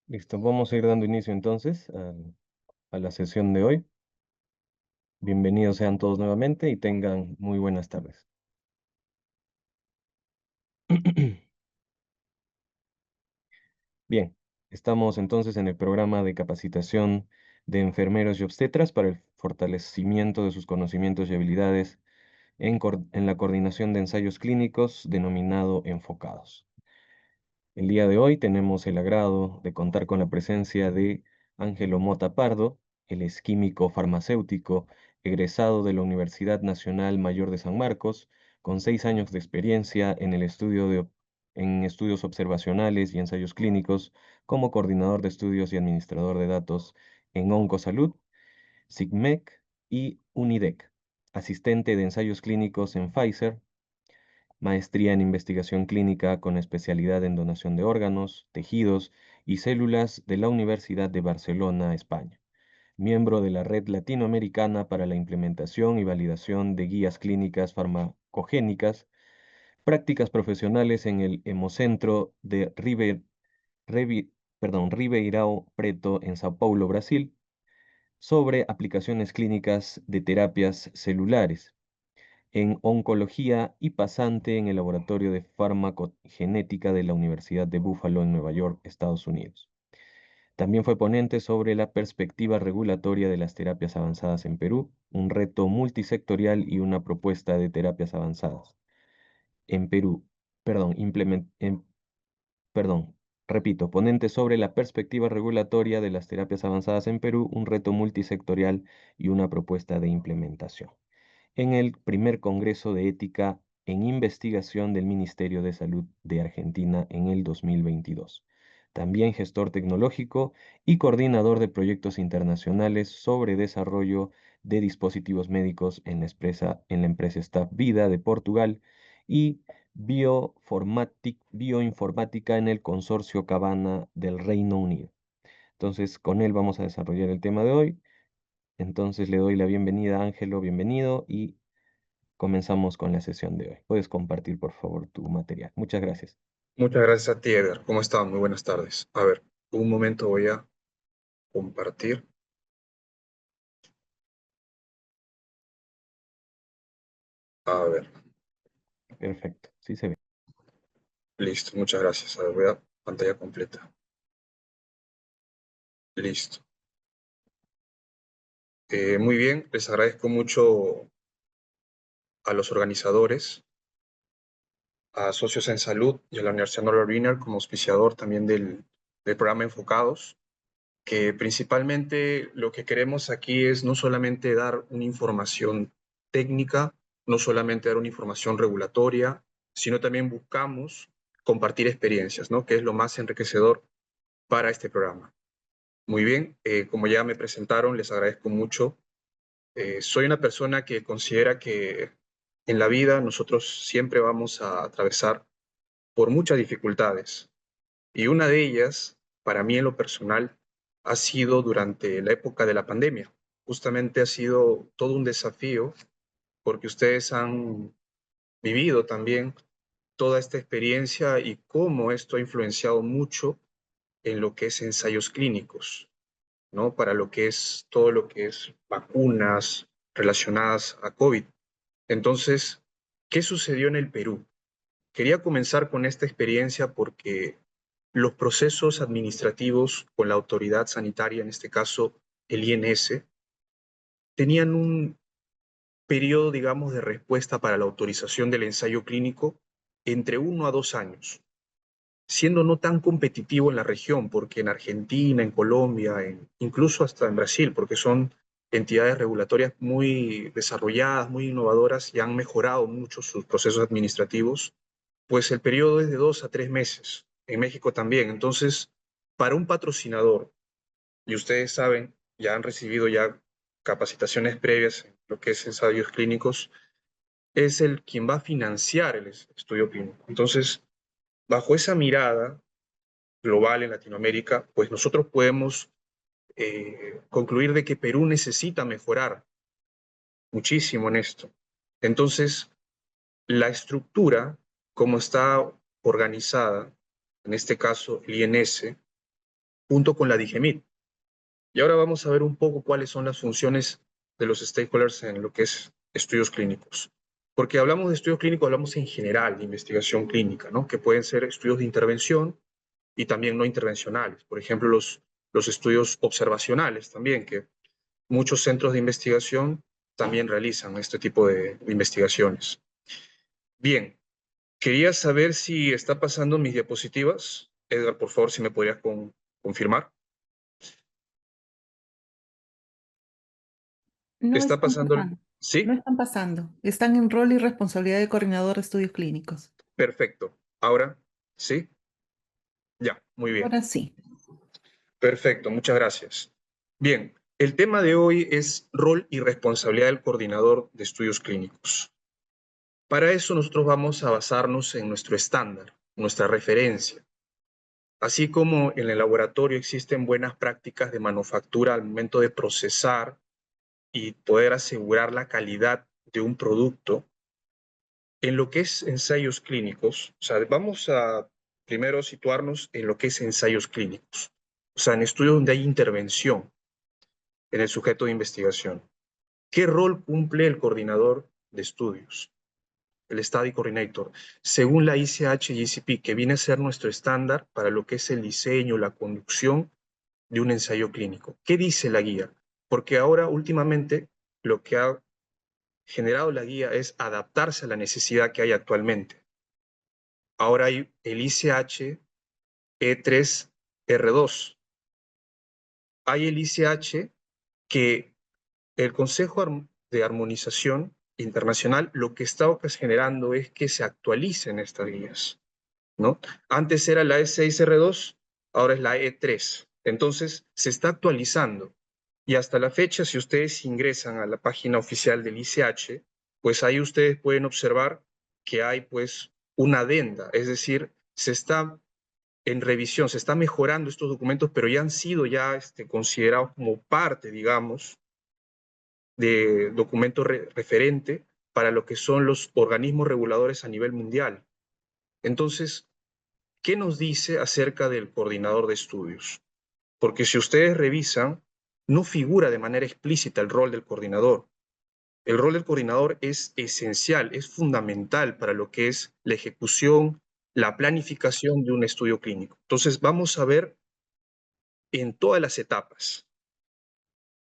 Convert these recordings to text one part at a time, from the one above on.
Listo, vamos a ir dando inicio entonces a la sesión de hoy. Bienvenidos sean todos nuevamente y tengan muy buenas tardes. Bien, estamos entonces en el programa de capacitación de enfermeros y obstetras para el fortalecimiento de sus conocimientos y habilidades en la coordinación de ensayos clínicos denominado Enfocados. El día de hoy tenemos el agrado de contar con la presencia de Ángelo Mota Pardo. Él es químico farmacéutico, egresado de la Universidad Nacional Mayor de San Marcos, con 6 años de experiencia en en estudios observacionales y ensayos clínicos como coordinador de estudios y administrador de datos en Oncosalud, SIGMEC y UNIDEC, asistente de ensayos clínicos en Pfizer, maestría en investigación clínica con especialidad en donación de órganos, tejidos y células de la Universidad de Barcelona, España. Miembro de la Red Latinoamericana para la Implementación y Validación de Guías Clínicas Farmacogénicas, prácticas profesionales en el Hemocentro de Ribeirão Preto en Sao Paulo, Brasil, sobre aplicaciones clínicas de terapias celulares en oncología y pasante en el Laboratorio de Farmacogenética de la Universidad de Buffalo en Nueva York, Estados Unidos. También fue ponente sobre la perspectiva regulatoria de las terapias avanzadas en Perú, un reto multisectorial y una propuesta de terapias avanzadas. En Perú, perdón, perdón, repito, ponente sobre la perspectiva regulatoria de las terapias avanzadas en Perú, un reto multisectorial y una propuesta de implementación en el primer Congreso de Ética en Investigación del Ministerio de Salud de Argentina en el 2022. También gestor tecnológico y coordinador de proyectos internacionales sobre desarrollo de dispositivos médicos en la empresa Staff Vida de Portugal y bioinformática en el consorcio Cabana del Reino Unido. Entonces, con él vamos a desarrollar el tema de hoy. Entonces le doy la bienvenida, Ángelo, bienvenido y comenzamos con la sesión de hoy. Puedes compartir, por favor, tu material. Muchas gracias. Muchas gracias a ti, Eder. ¿Cómo estás? Muy buenas tardes. A ver, un momento voy a compartir. A ver, Perfecto. Sí se ve. listo. Muchas gracias. A ver, voy a pantalla completa. Listo. Muy bien, les agradezco mucho a los organizadores, a Socios en Salud y a la Universidad Norbert Wiener como auspiciador también del programa Enfocados, que principalmente lo que queremos aquí es no solamente dar una información técnica, no solamente dar una información regulatoria, sino también buscamos compartir experiencias, ¿no? Que es lo más enriquecedor para este programa. Muy bien, como ya me presentaron, les agradezco mucho. Soy una persona que considera que en la vida nosotros siempre vamos a atravesar por muchas dificultades, y una de ellas, para mí en lo personal, ha sido durante la época de la pandemia. Justamente ha sido todo un desafío porque ustedes han vivido también toda esta experiencia y cómo esto ha influenciado mucho en lo que es ensayos clínicos, ¿no? Para lo que es todo lo que es vacunas relacionadas a COVID. Entonces, ¿qué sucedió en el Perú? Quería comenzar con esta experiencia porque los procesos administrativos con la autoridad sanitaria, en este caso el INS, tenían un periodo, digamos, de respuesta para la autorización del ensayo clínico entre 1 a 2 años, siendo no tan competitivo en la región, porque en Argentina, en Colombia, incluso hasta en Brasil, porque son entidades regulatorias muy desarrolladas, muy innovadoras y han mejorado mucho sus procesos administrativos, pues el periodo es de 2 a 3 meses. En México también. Entonces, para un patrocinador, y ustedes saben, ya han recibido ya capacitaciones previas en lo que es ensayos clínicos, es el quien va a financiar el estudio clínico. Entonces, bajo esa mirada global en Latinoamérica, pues nosotros podemos concluir de que Perú necesita mejorar muchísimo en esto. Entonces, la estructura, como está organizada, en este caso el INS, junto con la DIGEMIT. Y ahora vamos a ver un poco cuáles son las funciones de los stakeholders en lo que es estudios clínicos. Porque hablamos de estudios clínicos, hablamos en general de investigación clínica, ¿no? Que pueden ser estudios de intervención y también no intervencionales. Por ejemplo, los estudios observacionales también, que muchos centros de investigación también realizan este tipo de investigaciones. Bien, quería saber si está pasando mis diapositivas. Edgar, por favor, si me podrías confirmar. No ¿Está están pasando? pasando. No ¿Sí? están pasando. Están en rol y responsabilidad de coordinador de estudios clínicos. Perfecto. Ahora, ¿sí? Ya, muy bien. Ahora sí. Perfecto, muchas gracias. Bien, el tema de hoy es rol y responsabilidad del coordinador de estudios clínicos. Para eso nosotros vamos a basarnos en nuestro estándar, nuestra referencia. Así como en el laboratorio existen buenas prácticas de manufactura al momento de procesar y poder asegurar la calidad de un producto, en lo que es ensayos clínicos, o sea, vamos a primero situarnos en lo que es ensayos clínicos, o sea, en estudios donde hay intervención en el sujeto de investigación. ¿Qué rol cumple el coordinador de estudios? El Study Coordinator, según la ICH y ICP, que viene a ser nuestro estándar para lo que es el diseño, la conducción de un ensayo clínico. ¿Qué dice la guía? Porque ahora, últimamente, lo que ha generado la guía es adaptarse a la necesidad que hay actualmente. Ahora hay el ICH E3R2. Hay el ICH que el Consejo de Armonización Internacional lo que está generando es que se actualicen estas guías, ¿no? Antes era la E6R2, ahora es la E3. Entonces, se está actualizando. Y hasta la fecha, si ustedes ingresan a la página oficial del ICH, pues ahí ustedes pueden observar que hay pues una adenda, es decir, se está en revisión, se está mejorando estos documentos, pero ya han sido considerados como parte, digamos, de documento referente para lo que son los organismos reguladores a nivel mundial. Entonces, ¿qué nos dice acerca del coordinador de estudios? Porque si ustedes revisan, no figura de manera explícita el rol del coordinador. El rol del coordinador es esencial, es fundamental para lo que es la ejecución, la planificación de un estudio clínico. Entonces, vamos a ver en todas las etapas.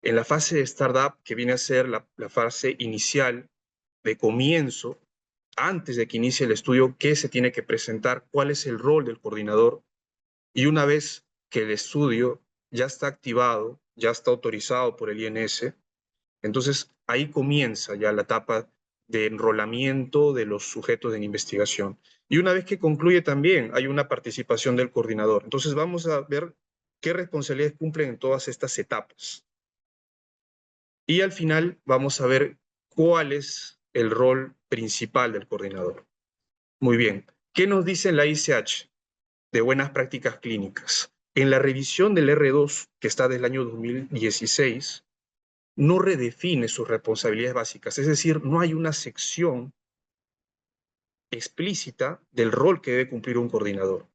En la fase de startup, que viene a ser la fase inicial de comienzo, antes de que inicie el estudio, qué se tiene que presentar, cuál es el rol del coordinador, y una vez que el estudio ya está activado, ya está autorizado por el INS, entonces ahí comienza ya la etapa de enrolamiento de los sujetos de investigación. Y una vez que concluye también hay una participación del coordinador. Entonces vamos a ver qué responsabilidades cumplen en todas estas etapas. Y al final vamos a ver cuál es el rol principal del coordinador. Muy bien. ¿Qué nos dice la ICH de buenas prácticas clínicas? En la revisión del R2, que está del año 2016, no redefine sus responsabilidades básicas, es decir, no hay una sección explícita del rol que debe cumplir un coordinador.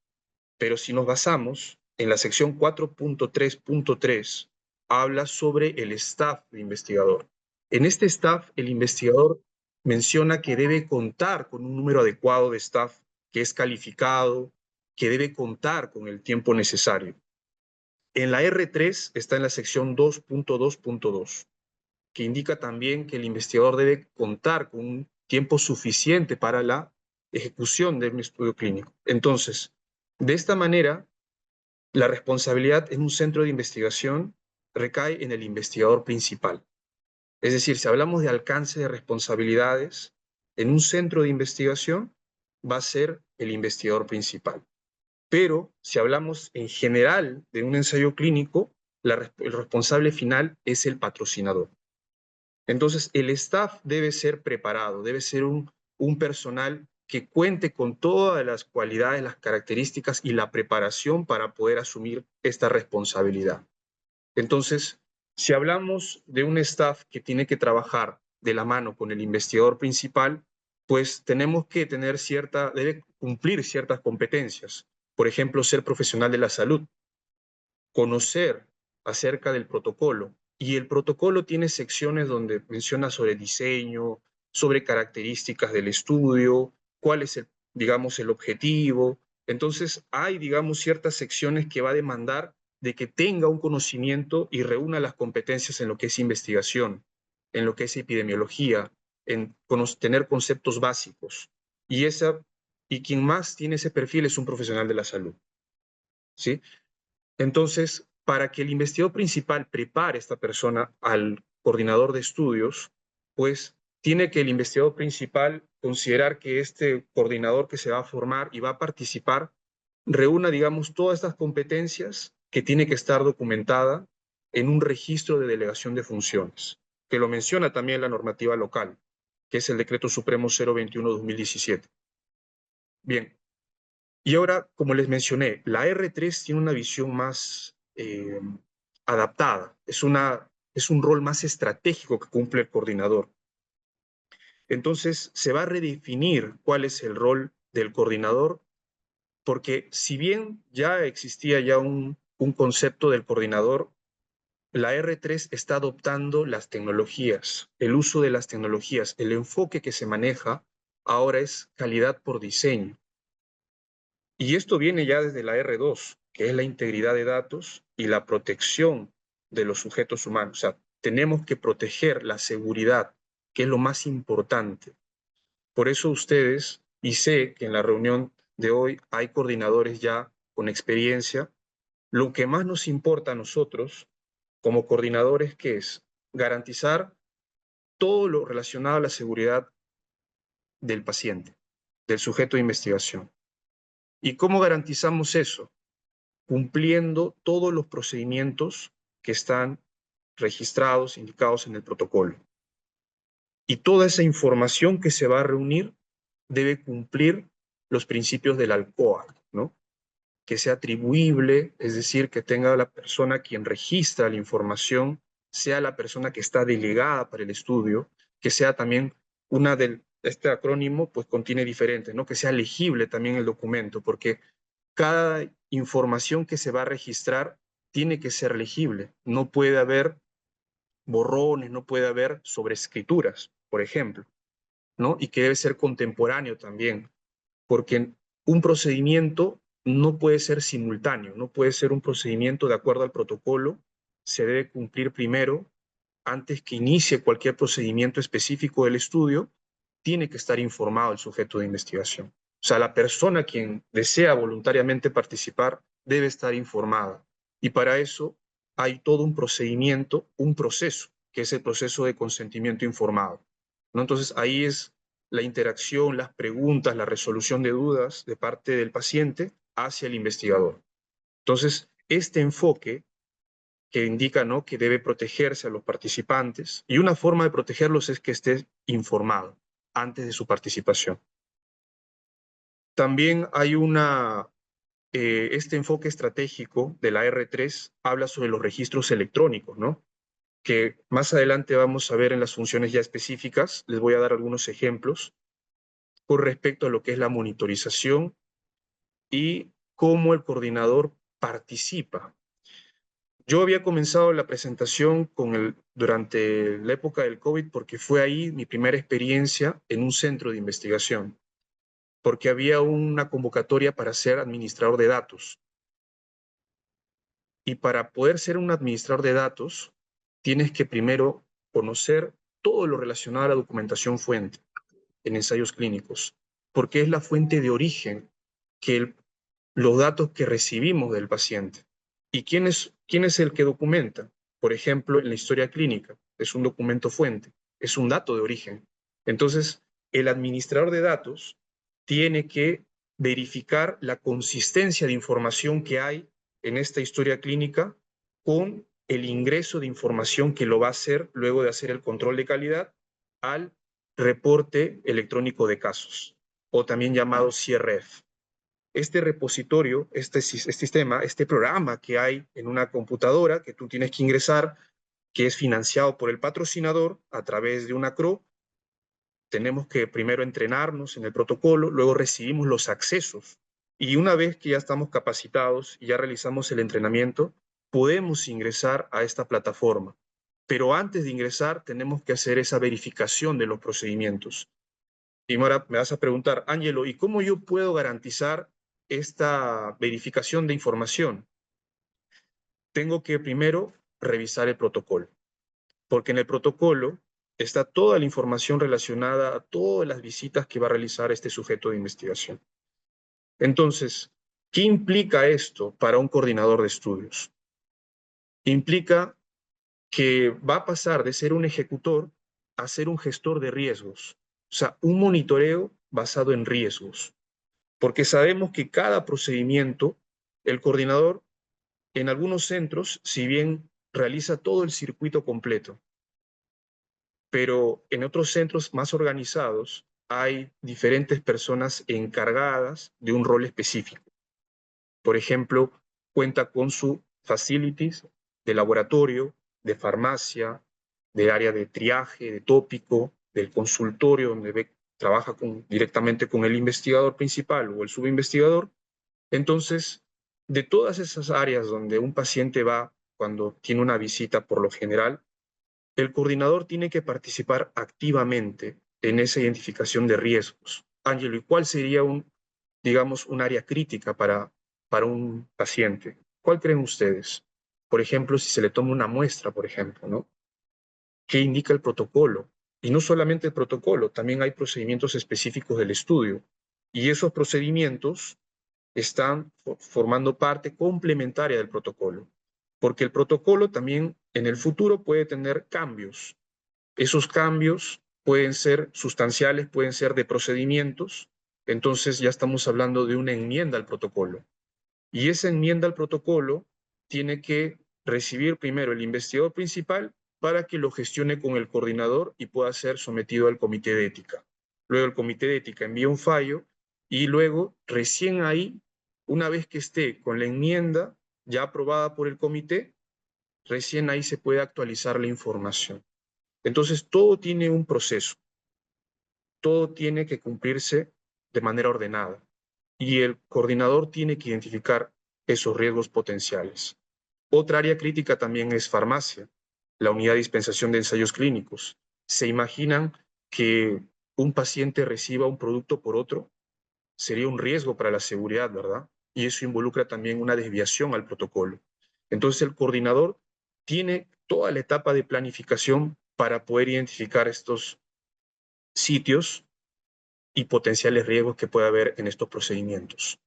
Pero si nos basamos en la sección 4.3.3, habla sobre el staff de investigador. En este staff, el investigador menciona que debe contar con un número adecuado de staff que es calificado, que debe contar con el tiempo necesario. En la R3 está en la sección 2.2.2, que indica también que el investigador debe contar con un tiempo suficiente para la ejecución de un estudio clínico. Entonces, de esta manera, la responsabilidad en un centro de investigación recae en el investigador principal. Es decir, si hablamos de alcance de responsabilidades, en un centro de investigación va a ser el investigador principal. Pero si hablamos en general de un ensayo clínico, el responsable final es el patrocinador. Entonces, el staff debe ser preparado, debe ser un personal que cuente con todas las cualidades, las características y la preparación para poder asumir esta responsabilidad. Entonces, si hablamos de un staff que tiene que trabajar de la mano con el investigador principal, pues tenemos que tener debe cumplir ciertas competencias. Por ejemplo, ser profesional de la salud, conocer acerca del protocolo. Y el protocolo tiene secciones donde menciona sobre diseño, sobre características del estudio, cuál es el, digamos, el objetivo. Entonces hay, digamos, ciertas secciones que va a demandar de que tenga un conocimiento y reúna las competencias en lo que es investigación, en lo que es epidemiología, en tener conceptos básicos. Y quien más tiene ese perfil es un profesional de la salud, ¿sí? Entonces, para que el investigador principal prepare a esta persona al coordinador de estudios, pues tiene que el investigador principal considerar que este coordinador que se va a formar y va a participar reúna, digamos, todas estas competencias que tiene que estar documentada en un registro de delegación de funciones, que lo menciona también la normativa local, que es el Decreto Supremo 021-2017. Bien, y ahora, como les mencioné, la R3 tiene una visión más adaptada, es un rol más estratégico que cumple el coordinador. Entonces, se va a redefinir cuál es el rol del coordinador, porque si bien ya existía ya un concepto del coordinador, la R3 está adoptando las tecnologías, el uso de las tecnologías, el enfoque que se maneja ahora es calidad por diseño. Y esto viene ya desde la R2, que es la integridad de datos y la protección de los sujetos humanos. O sea, tenemos que proteger la seguridad, que es lo más importante. Por eso ustedes, y sé que en la reunión de hoy hay coordinadores ya con experiencia, lo que más nos importa a nosotros como coordinadores, que es garantizar todo lo relacionado a la seguridad del paciente, del sujeto de investigación. ¿Y cómo garantizamos eso? Cumpliendo todos los procedimientos que están registrados, indicados en el protocolo. Y toda esa información que se va a reunir debe cumplir los principios del ALCOA, ¿no? Que sea atribuible, es decir, que tenga la persona quien registra la información, sea la persona que está delegada para el estudio, que sea también este acrónimo pues contiene diferentes, ¿no? Que sea legible también el documento, porque cada información que se va a registrar tiene que ser legible. No puede haber borrones, no puede haber sobrescrituras, por ejemplo, ¿no? Y que debe ser contemporáneo también, porque un procedimiento no puede ser simultáneo, no puede ser un procedimiento de acuerdo al protocolo, se debe cumplir primero, antes que inicie cualquier procedimiento específico del estudio, tiene que estar informado el sujeto de investigación. O sea, la persona quien desea voluntariamente participar debe estar informada. Y para eso hay todo un procedimiento, un proceso, que es el proceso de consentimiento informado, ¿no? Entonces ahí es la interacción, las preguntas, la resolución de dudas de parte del paciente hacia el investigador. Entonces, este enfoque que indica, ¿no?, que debe protegerse a los participantes, y una forma de protegerlos es que esté informado antes de su participación. También hay este enfoque estratégico de la R3 habla sobre los registros electrónicos, ¿no?, que más adelante vamos a ver en las funciones ya específicas. Les voy a dar algunos ejemplos con respecto a lo que es la monitorización y cómo el coordinador participa. Yo había comenzado la presentación durante la época del COVID porque fue ahí mi primera experiencia en un centro de investigación, porque había una convocatoria para ser administrador de datos. Y para poder ser un administrador de datos, tienes que primero conocer todo lo relacionado a la documentación fuente en ensayos clínicos, porque es la fuente de origen que los datos que recibimos del paciente. ¿Y quién es el que documenta? Por ejemplo, en la historia clínica, es un documento fuente, es un dato de origen. Entonces, el administrador de datos tiene que verificar la consistencia de información que hay en esta historia clínica con el ingreso de información que lo va a hacer luego de hacer el control de calidad al reporte electrónico de casos, o también llamado CRF. Este repositorio, este sistema, este programa que hay en una computadora que tú tienes que ingresar, que es financiado por el patrocinador a través de una CRO, tenemos que primero entrenarnos en el protocolo, luego recibimos los accesos, y una vez que ya estamos capacitados y ya realizamos el entrenamiento, podemos ingresar a esta plataforma. Pero antes de ingresar, tenemos que hacer esa verificación de los procedimientos. Y ahora me vas a preguntar, Ángelo, ¿y cómo yo puedo garantizar esta verificación de información? Tengo que primero revisar el protocolo, porque en el protocolo está toda la información relacionada a todas las visitas que va a realizar este sujeto de investigación. Entonces, ¿qué implica esto para un coordinador de estudios? Implica que va a pasar de ser un ejecutor a ser un gestor de riesgos, o sea, un monitoreo basado en riesgos, porque sabemos que cada procedimiento, el coordinador en algunos centros, si bien realiza todo el circuito completo, pero en otros centros más organizados hay diferentes personas encargadas de un rol específico. Por ejemplo, cuenta con su facilities de laboratorio, de farmacia, de área de triaje, de tópico, del consultorio, donde trabaja directamente con el investigador principal o el subinvestigador. Entonces, de todas esas áreas donde un paciente va cuando tiene una visita por lo general, el coordinador tiene que participar activamente en esa identificación de riesgos. Ángelo, ¿y cuál sería digamos, un área crítica para un paciente? ¿Cuál creen ustedes? Por ejemplo, si se le toma una muestra, por ejemplo, ¿no? ¿Qué indica el protocolo? Y no solamente el protocolo, también hay procedimientos específicos del estudio. Y esos procedimientos están formando parte complementaria del protocolo, porque el protocolo también en el futuro puede tener cambios. Esos cambios pueden ser sustanciales, pueden ser de procedimientos, entonces ya estamos hablando de una enmienda al protocolo. Y esa enmienda al protocolo tiene que recibir primero el investigador principal para que lo gestione con el coordinador y pueda ser sometido al comité de ética. Luego el comité de ética envía un fallo y luego recién ahí, una vez que esté con la enmienda ya aprobada por el comité, recién ahí se puede actualizar la información. Entonces todo tiene un proceso, todo tiene que cumplirse de manera ordenada y el coordinador tiene que identificar esos riesgos potenciales. Otra área crítica también es farmacia, la unidad de dispensación de ensayos clínicos. ¿Se imaginan que un paciente reciba un producto por otro? Sería un riesgo para la seguridad, ¿verdad? Y eso involucra también una desviación al protocolo. Entonces el coordinador tiene toda la etapa de planificación para poder identificar estos sitios y potenciales riesgos que puede haber en estos procedimientos.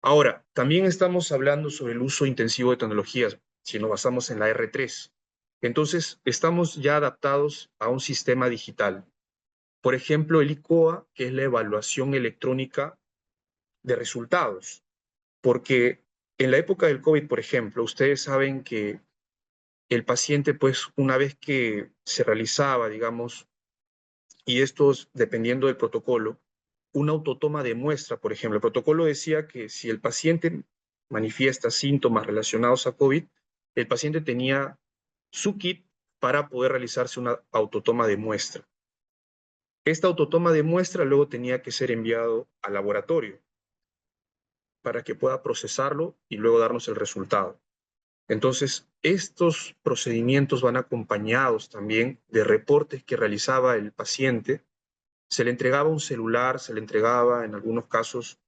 Ahora, también estamos hablando sobre el uso intensivo de tecnologías, si nos basamos en la R3. Entonces, estamos ya adaptados a un sistema digital. Por ejemplo, el ICOA, que es la evaluación electrónica de resultados. Porque en la época del COVID, por ejemplo, ustedes saben que el paciente, pues, una vez que se realizaba, digamos, y estos, dependiendo del protocolo, una autotoma de muestra, por ejemplo. El protocolo decía que si el paciente manifiesta síntomas relacionados a COVID, el paciente tenía su kit para poder realizarse una autotoma de muestra. Esta autotoma de muestra luego tenía que ser enviado al laboratorio para que pueda procesarlo y luego darnos el resultado. Entonces, estos procedimientos van acompañados también de reportes que realizaba el paciente. Se le entregaba un celular, se le entregaba en algunos casos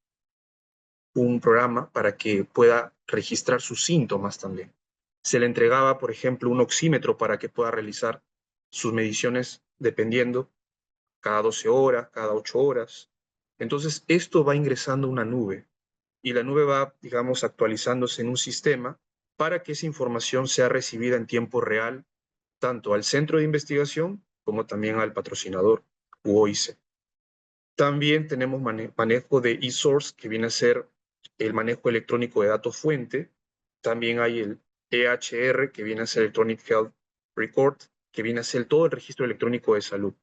un programa para que pueda registrar sus síntomas también. Se le entregaba, por ejemplo, un oxímetro para que pueda realizar sus mediciones dependiendo cada 12 horas, cada 8 horas. Entonces, esto va ingresando a una nube y la nube va, digamos, actualizándose en un sistema para que esa información sea recibida en tiempo real, tanto al centro de investigación como también al patrocinador u OIC. También tenemos manejo de eSource, que viene a ser el manejo electrónico de datos fuente. También hay el EHR, que viene a ser Electronic Health Record, que viene a ser todo el registro electrónico de salud.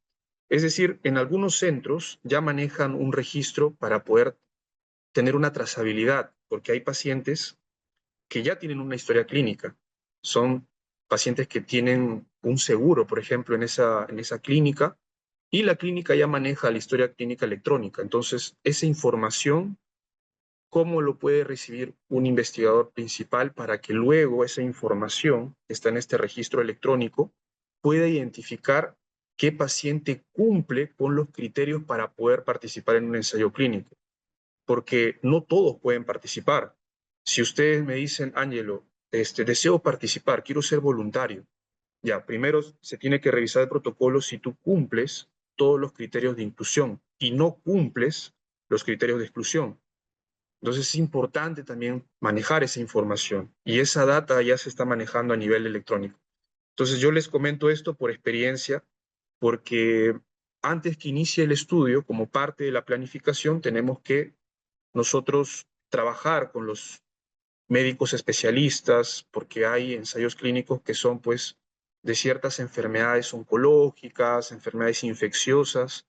Es decir, en algunos centros ya manejan un registro para poder tener una trazabilidad, porque hay pacientes que ya tienen una historia clínica. Son pacientes que tienen un seguro, por ejemplo, en esa clínica, y la clínica ya maneja la historia clínica electrónica. Entonces, esa información cómo lo puede recibir un investigador principal para que luego esa información que está en este registro electrónico pueda identificar qué paciente cumple con los criterios para poder participar en un ensayo clínico, porque no todos pueden participar. Si ustedes me dicen, Ángelo, deseo participar, quiero ser voluntario, ya, primero se tiene que revisar el protocolo si tú cumples todos los criterios de inclusión y no cumples los criterios de exclusión. Entonces es importante también manejar esa información y esa data ya se está manejando a nivel electrónico. Entonces yo les comento esto por experiencia, porque antes que inicie el estudio, como parte de la planificación, tenemos que nosotros trabajar con los médicos especialistas, porque hay ensayos clínicos que son pues de ciertas enfermedades oncológicas, enfermedades infecciosas,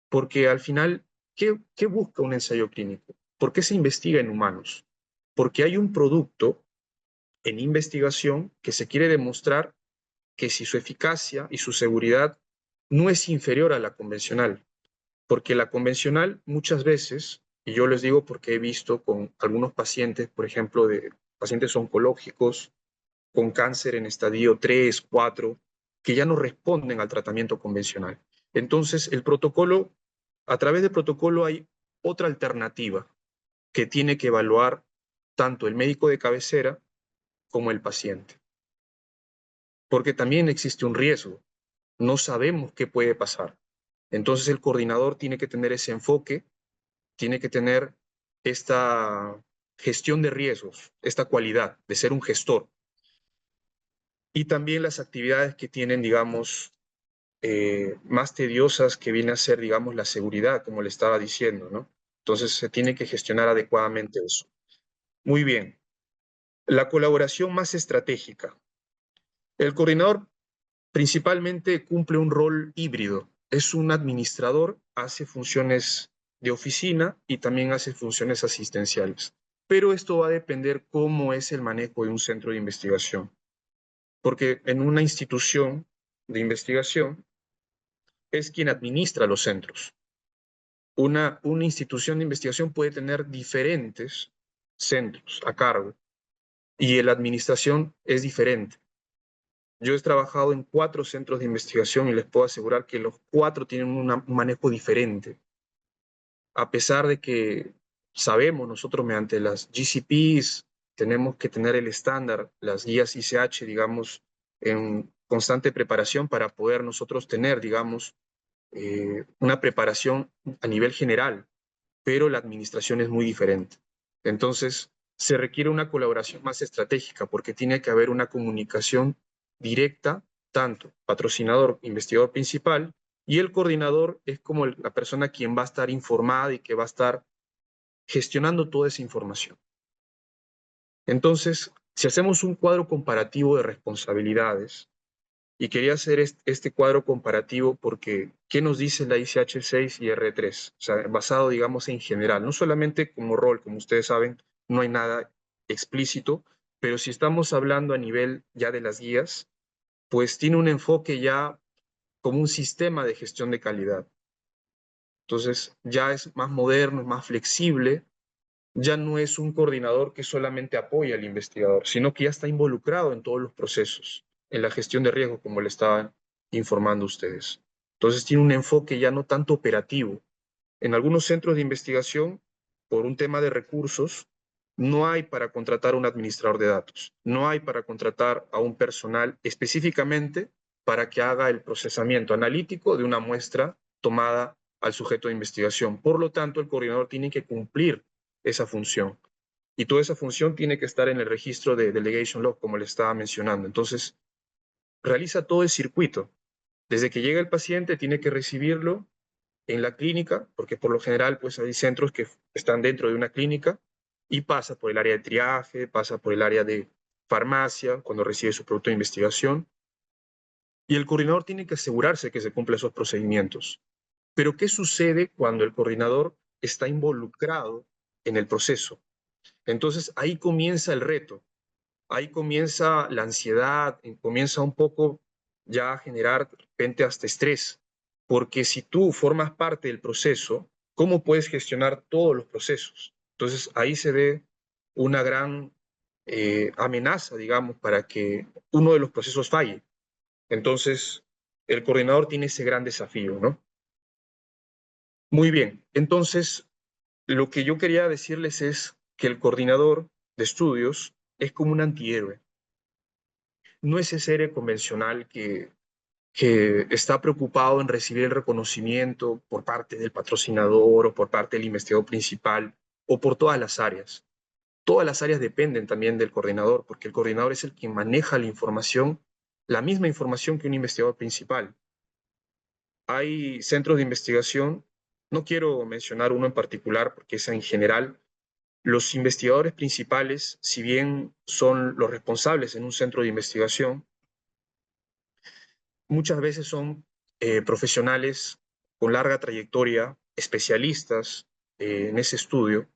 porque al final, ¿qué busca un ensayo clínico? ¿Por qué se investiga en humanos? Porque hay un producto en investigación que se quiere demostrar que si su eficacia y su seguridad no es inferior a la convencional, porque la convencional muchas veces, y yo les digo porque he visto con algunos pacientes, por ejemplo, de pacientes oncológicos con cáncer en estadio 3, 4, que ya no responden al tratamiento convencional. Entonces, el protocolo, a través del protocolo hay otra alternativa que tiene que evaluar tanto el médico de cabecera como el paciente. Porque también existe un riesgo. No sabemos qué puede pasar. Entonces el coordinador tiene que tener ese enfoque, tiene que tener esta gestión de riesgos, esta cualidad de ser un gestor. Y también las actividades que tienen, digamos, más tediosas, que viene a ser, digamos, la seguridad, como le estaba diciendo, ¿no? Entonces se tiene que gestionar adecuadamente eso. Muy bien. La colaboración más estratégica. El coordinador principalmente cumple un rol híbrido. Es un administrador, hace funciones de oficina y también hace funciones asistenciales. Pero esto va a depender cómo es el manejo de un centro de investigación. Porque en una institución de investigación es quien administra los centros. Una institución de investigación puede tener diferentes centros a cargo y la administración es diferente. Yo he trabajado en 4 centros de investigación y les puedo asegurar que los 4 tienen un manejo diferente. A pesar de que sabemos nosotros mediante las GCPs, tenemos que tener el estándar, las guías ICH, digamos, en constante preparación para poder nosotros tener, digamos, una preparación a nivel general, pero la administración es muy diferente. Entonces, se requiere una colaboración más estratégica porque tiene que haber una comunicación directa, tanto patrocinador, investigador principal, y el coordinador es como la persona quien va a estar informada y que va a estar gestionando toda esa información. Entonces, si hacemos un cuadro comparativo de responsabilidades, y quería hacer este cuadro comparativo porque, ¿qué nos dice la ICH 6 y R3? O sea, basado, digamos, en general, no solamente como rol, como ustedes saben, no hay nada explícito, pero si estamos hablando a nivel ya de las guías, pues tiene un enfoque ya como un sistema de gestión de calidad. Entonces, ya es más moderno, es más flexible, ya no es un coordinador que solamente apoya al investigador, sino que ya está involucrado en todos los procesos, en la gestión de riesgo, como le estaban informando ustedes. Entonces tiene un enfoque ya no tanto operativo. En algunos centros de investigación, por un tema de recursos, no hay para contratar un administrador de datos, no hay para contratar a un personal específicamente para que haga el procesamiento analítico de una muestra tomada al sujeto de investigación. Por lo tanto, el coordinador tiene que cumplir esa función. Y toda esa función tiene que estar en el registro de Delegation Log, como le estaba mencionando. Entonces, realiza todo el circuito. Desde que llega el paciente, tiene que recibirlo en la clínica, porque por lo general pues hay centros que están dentro de una clínica, y pasa por el área de triaje, pasa por el área de farmacia, cuando recibe su producto de investigación, y el coordinador tiene que asegurarse que se cumplen esos procedimientos. Pero ¿qué sucede cuando el coordinador está involucrado en el proceso? Entonces ahí comienza el reto, ahí comienza la ansiedad, comienza un poco ya a generar de repente hasta estrés, porque si tú formas parte del proceso, ¿cómo puedes gestionar todos los procesos? Entonces, ahí se ve una gran amenaza, digamos, para que uno de los procesos falle. Entonces, el coordinador tiene ese gran desafío, ¿no? Muy bien, entonces, lo que yo quería decirles es que el coordinador de estudios es como un antihéroe. No es ese héroe convencional que está preocupado en recibir el reconocimiento por parte del patrocinador o por parte del investigador principal o por todas las áreas. Todas las áreas dependen también del coordinador, porque el coordinador es el que maneja la información, la misma información que un investigador principal. Hay centros de investigación, no quiero mencionar uno en particular porque es en general. Los investigadores principales, si bien son los responsables en un centro de investigación, muchas veces son profesionales con larga trayectoria, especialistas en ese estudio,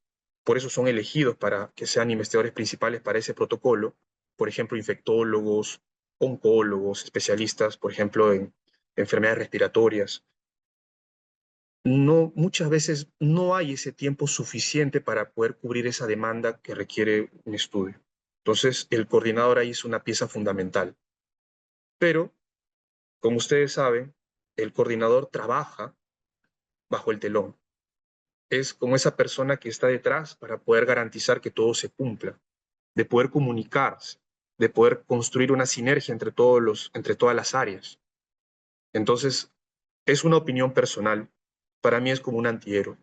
por eso son elegidos para que sean investigadores principales para ese protocolo, por ejemplo, infectólogos, oncólogos, especialistas, por ejemplo, en enfermedades respiratorias. No, muchas veces no hay ese tiempo suficiente para poder cubrir esa demanda que requiere un estudio. Entonces, el coordinador ahí es una pieza fundamental. Pero, como ustedes saben, el coordinador trabaja bajo el telón. Es como esa persona que está detrás para poder garantizar que todo se cumpla, de poder comunicarse, de poder construir una sinergia entre todas las áreas. Entonces, es una opinión personal. Para mí es como un antihéroe.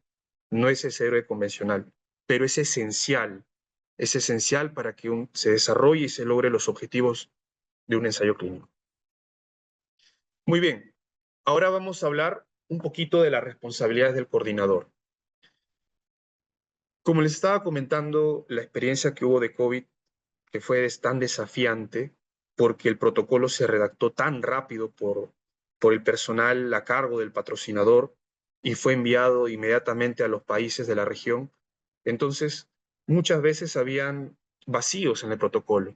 No es ese héroe convencional, pero es esencial para que se desarrolle y se logre los objetivos de un ensayo clínico. Muy bien, ahora vamos a hablar un poquito de las responsabilidades del coordinador. Como les estaba comentando, la experiencia que hubo de COVID, que fue tan desafiante, porque el protocolo se redactó tan rápido por el personal a cargo del patrocinador y fue enviado inmediatamente a los países de la región. Entonces, muchas veces habían vacíos en el protocolo.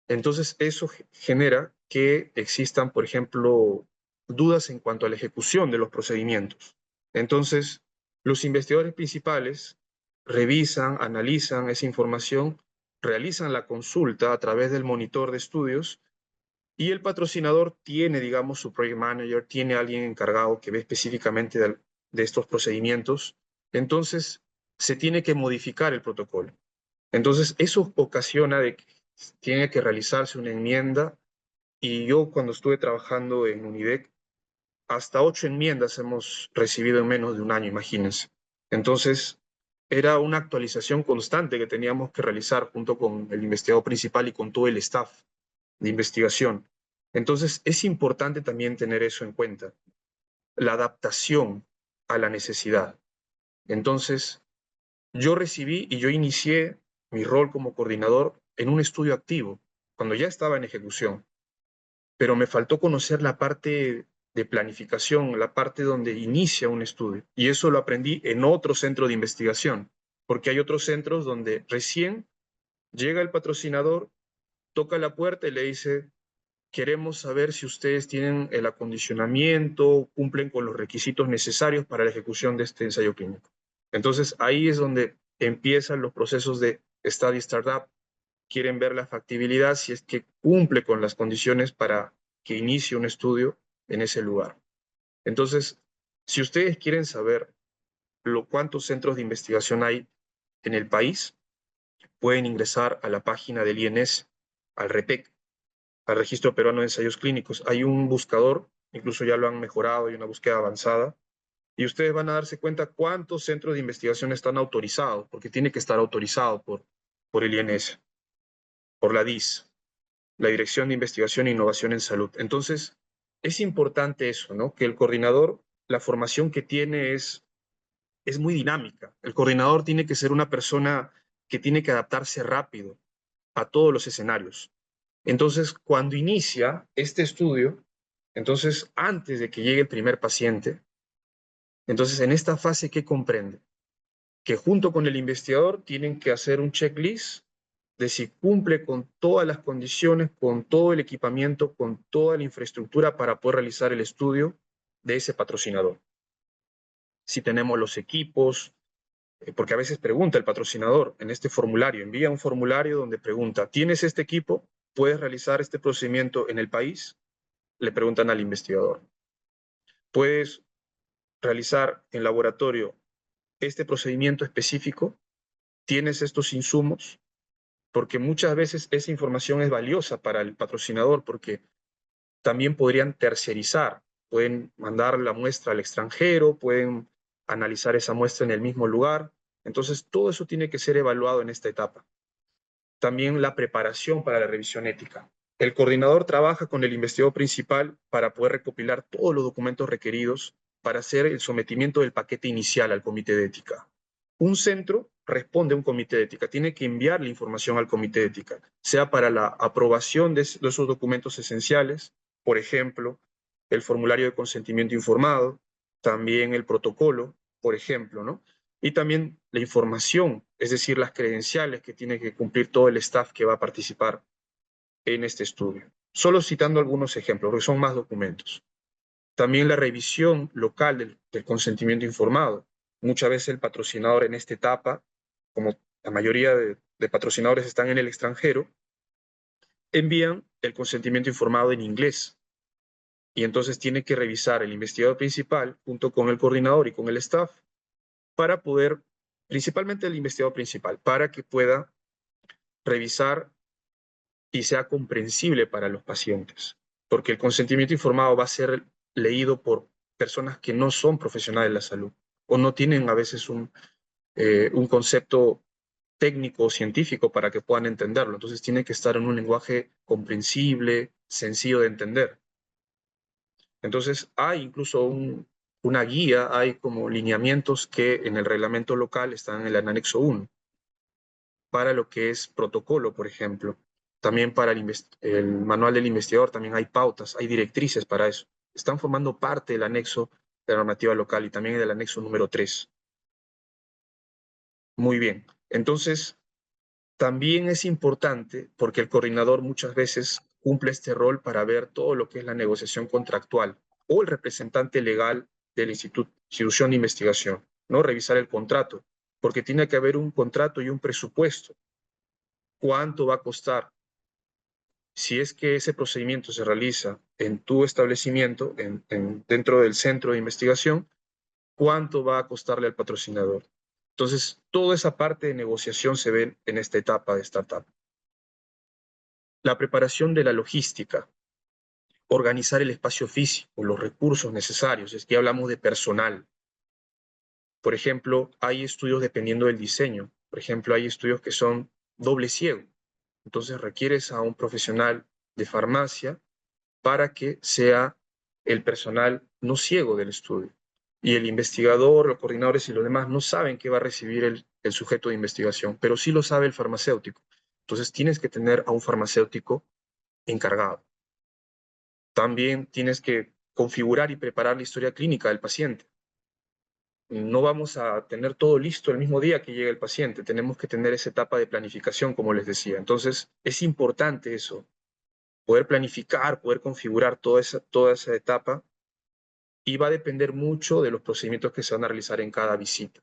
Entonces, eso genera que existan, por ejemplo, dudas en cuanto a la ejecución de los procedimientos. Entonces, los investigadores principales revisan, analizan esa información, realizan la consulta a través del monitor de estudios y el patrocinador tiene, digamos, su project manager, tiene alguien encargado que ve específicamente de estos procedimientos. Entonces, se tiene que modificar el protocolo. Entonces, eso ocasiona de que tiene que realizarse una enmienda y yo cuando estuve trabajando en UNIDEC, hasta 8 enmiendas hemos recibido en menos de un año, imagínense. Entonces, era una actualización constante que teníamos que realizar junto con el investigador principal y con todo el staff de investigación. Entonces, es importante también tener eso en cuenta, la adaptación a la necesidad. Entonces, yo recibí y yo inicié mi rol como coordinador en un estudio activo, cuando ya estaba en ejecución, pero me faltó conocer la parte de planificación, la parte donde inicia un estudio. Y eso lo aprendí en otro centro de investigación, porque hay otros centros donde recién llega el patrocinador, toca la puerta y le dice, queremos saber si ustedes tienen el acondicionamiento, cumplen con los requisitos necesarios para la ejecución de este ensayo clínico. Entonces, ahí es donde empiezan los procesos de study startup. Quieren ver la factibilidad si es que cumple con las condiciones para que inicie un estudio en ese lugar. Entonces, si ustedes quieren saber cuántos centros de investigación hay en el país, pueden ingresar a la página del INS, al REPEC, al Registro Peruano de Ensayos Clínicos. Hay un buscador, incluso ya lo han mejorado, hay una búsqueda avanzada, y ustedes van a darse cuenta cuántos centros de investigación están autorizados, porque tiene que estar autorizado por el INS, por la DIS, la Dirección de Investigación e Innovación en Salud. Entonces, es importante eso, ¿no? Que el coordinador, la formación que tiene es muy dinámica. El coordinador tiene que ser una persona que tiene que adaptarse rápido a todos los escenarios. Entonces, cuando inicia este estudio, entonces antes de que llegue el primer paciente, entonces en esta fase, ¿qué comprende? Que junto con el investigador tienen que hacer un checklist de si cumple con todas las condiciones, con todo el equipamiento, con toda la infraestructura para poder realizar el estudio de ese patrocinador. Si tenemos los equipos, porque a veces pregunta el patrocinador en este formulario, envía un formulario donde pregunta, ¿tienes este equipo? ¿Puedes realizar este procedimiento en el país? Le preguntan al investigador. ¿Puedes realizar en laboratorio este procedimiento específico? ¿Tienes estos insumos? Porque muchas veces esa información es valiosa para el patrocinador porque también podrían tercerizar, pueden mandar la muestra al extranjero, pueden analizar esa muestra en el mismo lugar. Entonces, todo eso tiene que ser evaluado en esta etapa. También la preparación para la revisión ética. El coordinador trabaja con el investigador principal para poder recopilar todos los documentos requeridos para hacer el sometimiento del paquete inicial al comité de ética. Un centro responde a un comité de ética, tiene que enviar la información al comité de ética, sea para la aprobación de esos documentos esenciales, por ejemplo, el formulario de consentimiento informado, también el protocolo, por ejemplo, ¿no? Y también la información, es decir, las credenciales que tiene que cumplir todo el staff que va a participar en este estudio. Solo citando algunos ejemplos, porque son más documentos. También la revisión local del consentimiento informado. Muchas veces el patrocinador en esta etapa, como la mayoría de patrocinadores están en el extranjero, envían el consentimiento informado en inglés. Y entonces tiene que revisar el investigador principal junto con el coordinador y con el staff para poder, principalmente el investigador principal, para que pueda revisar y sea comprensible para los pacientes. Porque el consentimiento informado va a ser leído por personas que no son profesionales de la salud o no tienen a veces un concepto técnico o científico para que puedan entenderlo. Entonces tiene que estar en un lenguaje comprensible, sencillo de entender. Entonces hay incluso una guía, hay como lineamientos que en el reglamento local están en el anexo 1 para lo que es protocolo, por ejemplo. También para el manual del investigador también hay pautas, hay directrices para eso. Están formando parte del anexo de la normativa local y también del anexo número 3. Muy bien. Entonces, también es importante porque el coordinador muchas veces cumple este rol para ver todo lo que es la negociación contractual o el representante legal de la institución de investigación, ¿no? Revisar el contrato, porque tiene que haber un contrato y un presupuesto. ¿Cuánto va a costar? Si es que ese procedimiento se realiza en tu establecimiento, dentro del centro de investigación, ¿cuánto va a costarle al patrocinador? Entonces, toda esa parte de negociación se ve en esta etapa de startup. La preparación de la logística, organizar el espacio físico, los recursos necesarios, es que hablamos de personal. Por ejemplo, hay estudios dependiendo del diseño. Por ejemplo, hay estudios que son doble ciego. Entonces requieres a un profesional de farmacia para que sea el personal no ciego del estudio. Y el investigador, los coordinadores y los demás no saben qué va a recibir el sujeto de investigación, pero sí lo sabe el farmacéutico. Entonces tienes que tener a un farmacéutico encargado. También tienes que configurar y preparar la historia clínica del paciente. No vamos a tener todo listo el mismo día que llegue el paciente. Tenemos que tener esa etapa de planificación, como les decía. Entonces, es importante eso, poder planificar, poder configurar toda esa etapa, y va a depender mucho de los procedimientos que se van a realizar en cada visita.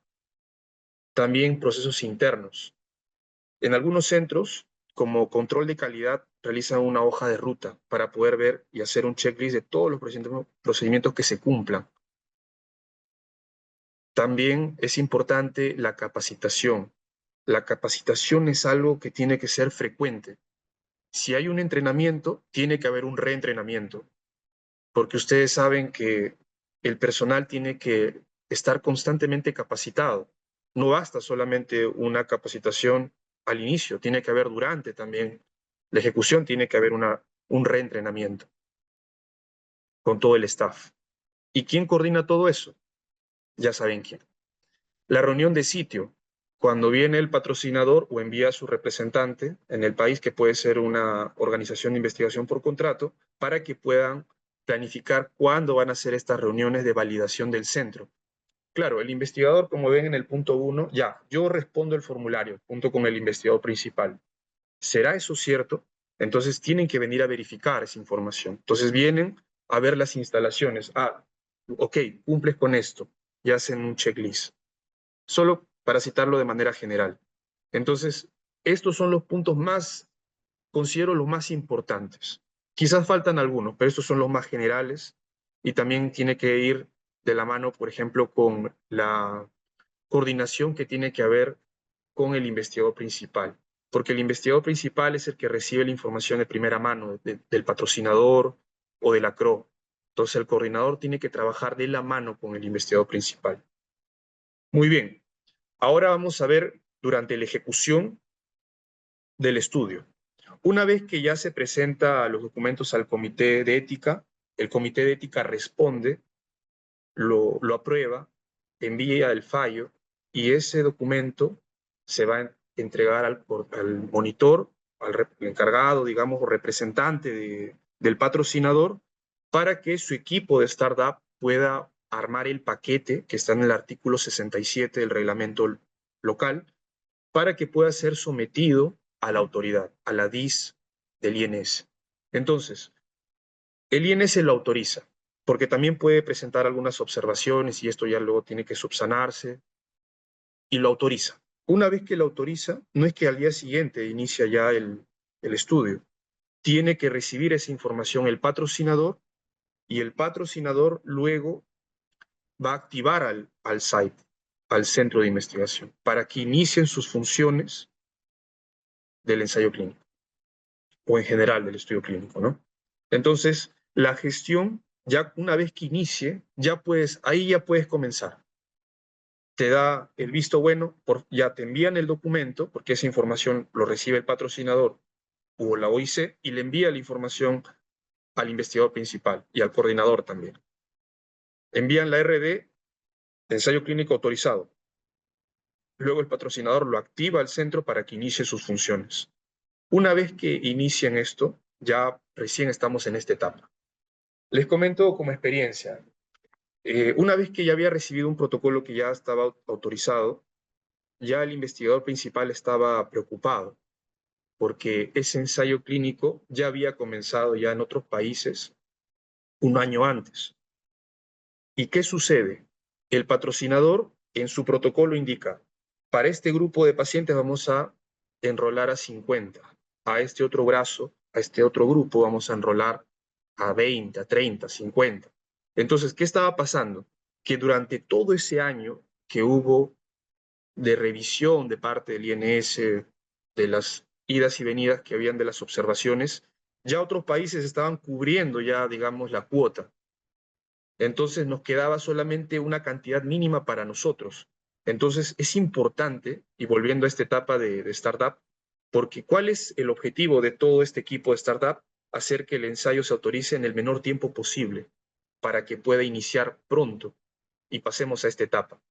También procesos internos. En algunos centros, como control de calidad, realizan una hoja de ruta para poder ver y hacer un checklist de todos los procedimientos que se cumplan. También es importante la capacitación. La capacitación es algo que tiene que ser frecuente. Si hay un entrenamiento, tiene que haber un reentrenamiento, porque ustedes saben que el personal tiene que estar constantemente capacitado. No basta solamente una capacitación al inicio, tiene que haber durante también la ejecución, tiene que haber un reentrenamiento con todo el staff. ¿Y quién coordina todo eso? Ya saben quién. La reunión de sitio, cuando viene el patrocinador o envía a su representante en el país, que puede ser una organización de investigación por contrato, para que puedan planificar cuándo van a hacer estas reuniones de validación del centro. Claro, el investigador, como ven en el punto 1, ya, yo respondo el formulario junto con el investigador principal. ¿Será eso cierto? Entonces tienen que venir a verificar esa información. Entonces vienen a ver las instalaciones. Ah, ok, cumples con esto. Y hacen un checklist. Solo para citarlo de manera general. Entonces, estos son los puntos más, considero los más importantes. Quizás faltan algunos, pero estos son los más generales y también tiene que ir de la mano, por ejemplo, con la coordinación que tiene que haber con el investigador principal, porque el investigador principal es el que recibe la información de primera mano del patrocinador o de la CRO. Entonces el coordinador tiene que trabajar de la mano con el investigador principal. Muy bien, ahora vamos a ver durante la ejecución del estudio. Una vez que ya se presenta los documentos al comité de ética, el comité de ética responde, lo aprueba, envía el fallo y ese documento se va a entregar al monitor, al encargado, digamos, o representante del patrocinador para que su equipo de startup pueda armar el paquete que está en el artículo 67 del reglamento local para que pueda ser sometido a la autoridad, a la DIS del INS. Entonces, el INS lo autoriza, porque también puede presentar algunas observaciones y esto ya luego tiene que subsanarse, y lo autoriza. Una vez que lo autoriza, no es que al día siguiente inicia ya el estudio, tiene que recibir esa información el patrocinador y el patrocinador luego va a activar al site, al centro de investigación, para que inicien sus funciones del ensayo clínico o en general del estudio clínico, ¿no? Entonces, la gestión, ya una vez que inicie, ahí ya puedes comenzar. Te da el visto bueno, ya te envían el documento, porque esa información lo recibe el patrocinador o la OIC y le envía la información al investigador principal y al coordinador también. Envían la RD, ensayo clínico autorizado. Luego el patrocinador lo activa al centro para que inicie sus funciones. Una vez que inicien esto, ya recién estamos en esta etapa. Les comento como experiencia. Una vez que ya había recibido un protocolo que ya estaba autorizado, ya el investigador principal estaba preocupado porque ese ensayo clínico ya había comenzado ya en otros países un año antes. ¿Y qué sucede? El patrocinador en su protocolo indica, para este grupo de pacientes vamos a enrolar a 50, a este otro brazo, a este otro grupo vamos a enrolar a 20, a 30, 50. Entonces, ¿qué estaba pasando? Que durante todo ese año que hubo de revisión de parte del INS, de las idas y venidas que habían de las observaciones, ya otros países estaban cubriendo ya, digamos, la cuota. Entonces nos quedaba solamente una cantidad mínima para nosotros. Entonces es importante, y volviendo a esta etapa de startup, porque ¿cuál es el objetivo de todo este equipo de startup? Hacer que el ensayo se autorice en el menor tiempo posible para que pueda iniciar pronto y pasemos a esta etapa,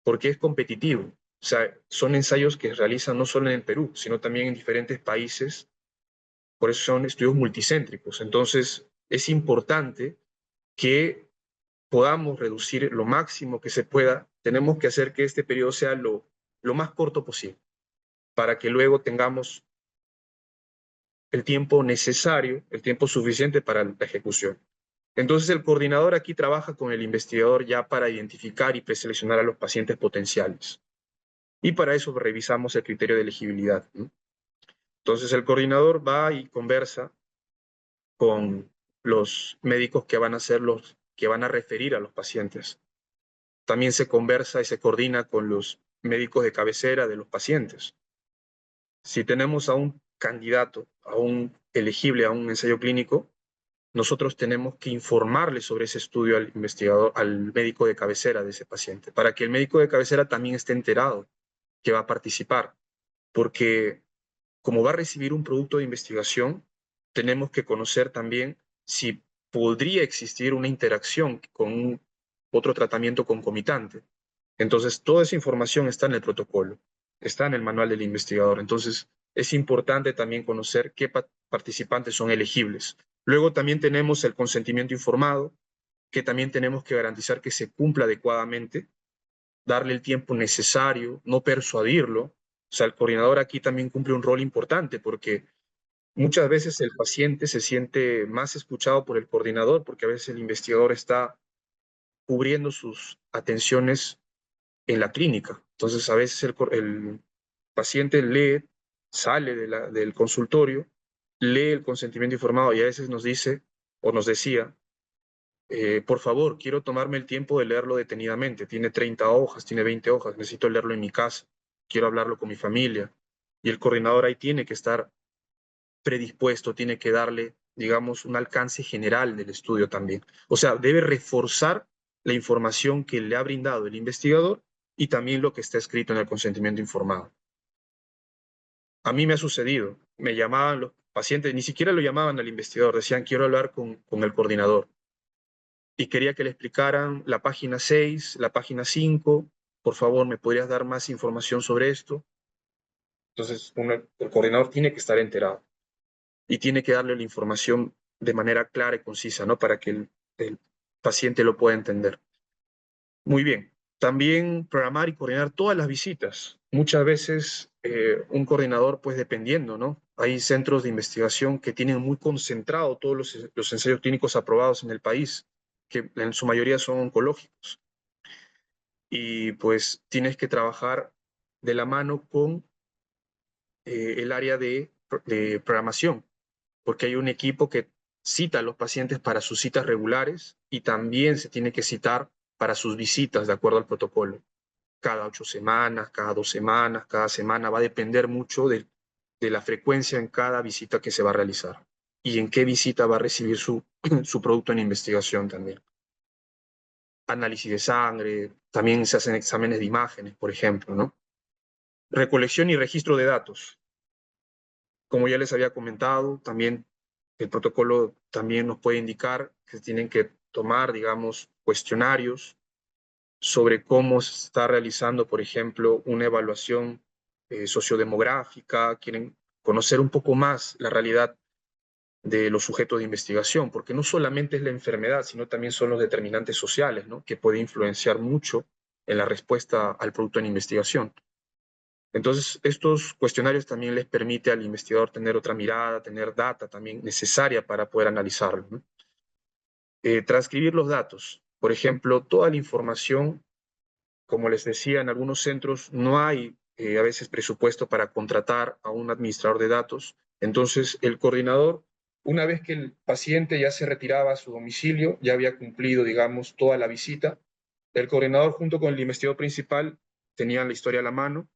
porque es competitivo. O sea, son ensayos que se realizan no solo en el Perú, sino también en diferentes países, por eso son estudios multicéntricos. Entonces es importante que podamos reducir lo máximo que se pueda. Tenemos que hacer que este periodo sea lo más corto posible para que luego tengamos el tiempo necesario, el tiempo suficiente para la ejecución. Entonces el coordinador aquí trabaja con el investigador ya para identificar y preseleccionar a los pacientes potenciales. Y para eso revisamos el criterio de elegibilidad, ¿no? Entonces el coordinador va y conversa con los médicos que van a ser los que van a referir a los pacientes. También se conversa y se coordina con los médicos de cabecera de los pacientes. Si tenemos a un candidato, a un elegible a un ensayo clínico, nosotros tenemos que informarle sobre ese estudio al investigador, al médico de cabecera de ese paciente, para que el médico de cabecera también esté enterado que va a participar, porque como va a recibir un producto de investigación, tenemos que conocer también si podría existir una interacción con otro tratamiento concomitante. Entonces, toda esa información está en el protocolo, está en el manual del investigador. Entonces, es importante también conocer qué participantes son elegibles. Luego también tenemos el consentimiento informado, que también tenemos que garantizar que se cumpla adecuadamente, darle el tiempo necesario, no persuadirlo. O sea, el coordinador aquí también cumple un rol importante porque muchas veces el paciente se siente más escuchado por el coordinador porque a veces el investigador está cubriendo sus atenciones en la clínica. Entonces, a veces el paciente lee, sale del consultorio, lee el consentimiento informado y a veces nos dice o nos decía, por favor, quiero tomarme el tiempo de leerlo detenidamente. Tiene 30 hojas, tiene 20 hojas, necesito leerlo en mi casa, quiero hablarlo con mi familia. Y el coordinador ahí tiene que estar predispuesto, tiene que darle, digamos, un alcance general del estudio también. O sea, debe reforzar la información que le ha brindado el investigador y también lo que está escrito en el consentimiento informado. A mí me ha sucedido, me llamaban los pacientes, ni siquiera lo llamaban al investigador, decían quiero hablar con el coordinador y quería que le explicaran la página 6, la página 5, por favor, ¿me podrías dar más información sobre esto? Entonces, el coordinador tiene que estar enterado y tiene que darle la información de manera clara y concisa, ¿no? Para que el paciente lo pueda entender. Muy bien. También programar y coordinar todas las visitas. Muchas veces un coordinador, pues dependiendo, ¿no? Hay centros de investigación que tienen muy concentrado todos los ensayos clínicos aprobados en el país, que en su mayoría son oncológicos. Y pues tienes que trabajar de la mano con el área de programación, porque hay un equipo que cita a los pacientes para sus citas regulares y también se tiene que citar para sus visitas de acuerdo al protocolo. Cada 8 semanas, cada 2 semanas, cada semana, va a depender mucho de la frecuencia en cada visita que se va a realizar y en qué visita va a recibir su producto en investigación también. Análisis de sangre, también se hacen exámenes de imágenes, por ejemplo, ¿no? Recolección y registro de datos. Como ya les había comentado, también el protocolo también nos puede indicar que tienen que tomar, digamos, cuestionarios sobre cómo se está realizando, por ejemplo, una evaluación sociodemográfica, quieren conocer un poco más la realidad de los sujetos de investigación, porque no solamente es la enfermedad, sino también son los determinantes sociales, ¿no? Que pueden influenciar mucho en la respuesta al producto en investigación. Entonces, estos cuestionarios también les permite al investigador tener otra mirada, tener data también necesaria para poder analizarlo, ¿no? Transcribir los datos. Por ejemplo, toda la información, como les decía, en algunos centros no hay a veces presupuesto para contratar a un administrador de datos. Entonces, el coordinador, una vez que el paciente ya se retiraba a su domicilio, ya había cumplido, digamos, toda la visita, el coordinador junto con el investigador principal tenían la historia a la mano.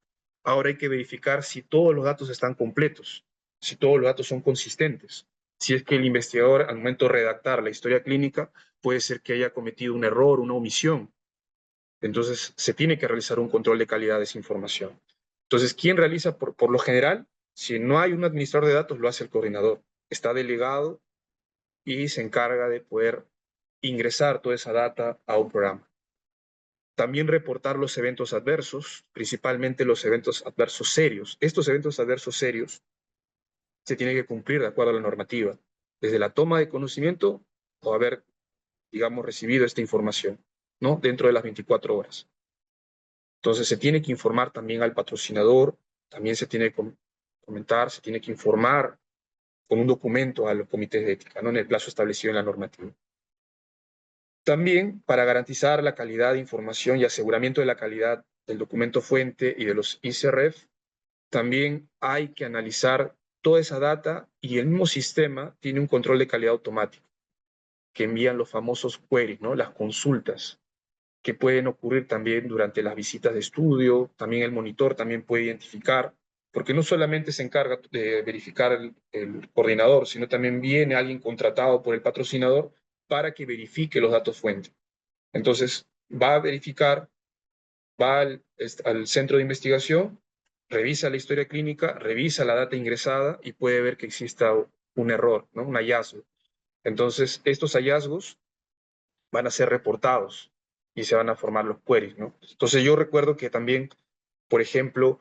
Ahora hay que verificar si todos los datos están completos, si todos los datos son consistentes. Si es que el investigador, al momento de redactar la historia clínica, puede ser que haya cometido un error, una omisión. Entonces, se tiene que realizar un control de calidad de esa información. Entonces, ¿quién realiza? Por lo general, si no hay un administrador de datos, lo hace el coordinador. Está delegado y se encarga de poder ingresar toda esa data a un programa. También reportar los eventos adversos, principalmente los eventos adversos serios. Estos eventos adversos serios se tienen que cumplir de acuerdo a la normativa, desde la toma de conocimiento o haber, digamos, recibido esta información, ¿no? Dentro de las 24 horas. Entonces se tiene que informar también al patrocinador, también se tiene que comentar, se tiene que informar con un documento a los comités de ética, ¿no? En el plazo establecido en la normativa. También, para garantizar la calidad de información y aseguramiento de la calidad del documento fuente y de los ICRF, también hay que analizar toda esa data y el mismo sistema tiene un control de calidad automático que envían los famosos queries, ¿no? Las consultas que pueden ocurrir también durante las visitas de estudio, también el monitor también puede identificar, porque no solamente se encarga de verificar el coordinador, sino también viene alguien contratado por el patrocinador para que verifique los datos fuente. Entonces, va a verificar, va al centro de investigación, revisa la historia clínica, revisa la data ingresada y puede ver que exista un error, ¿no? Un hallazgo. Entonces, estos hallazgos van a ser reportados y se van a formar los queries, ¿no? Entonces, yo recuerdo que también, por ejemplo,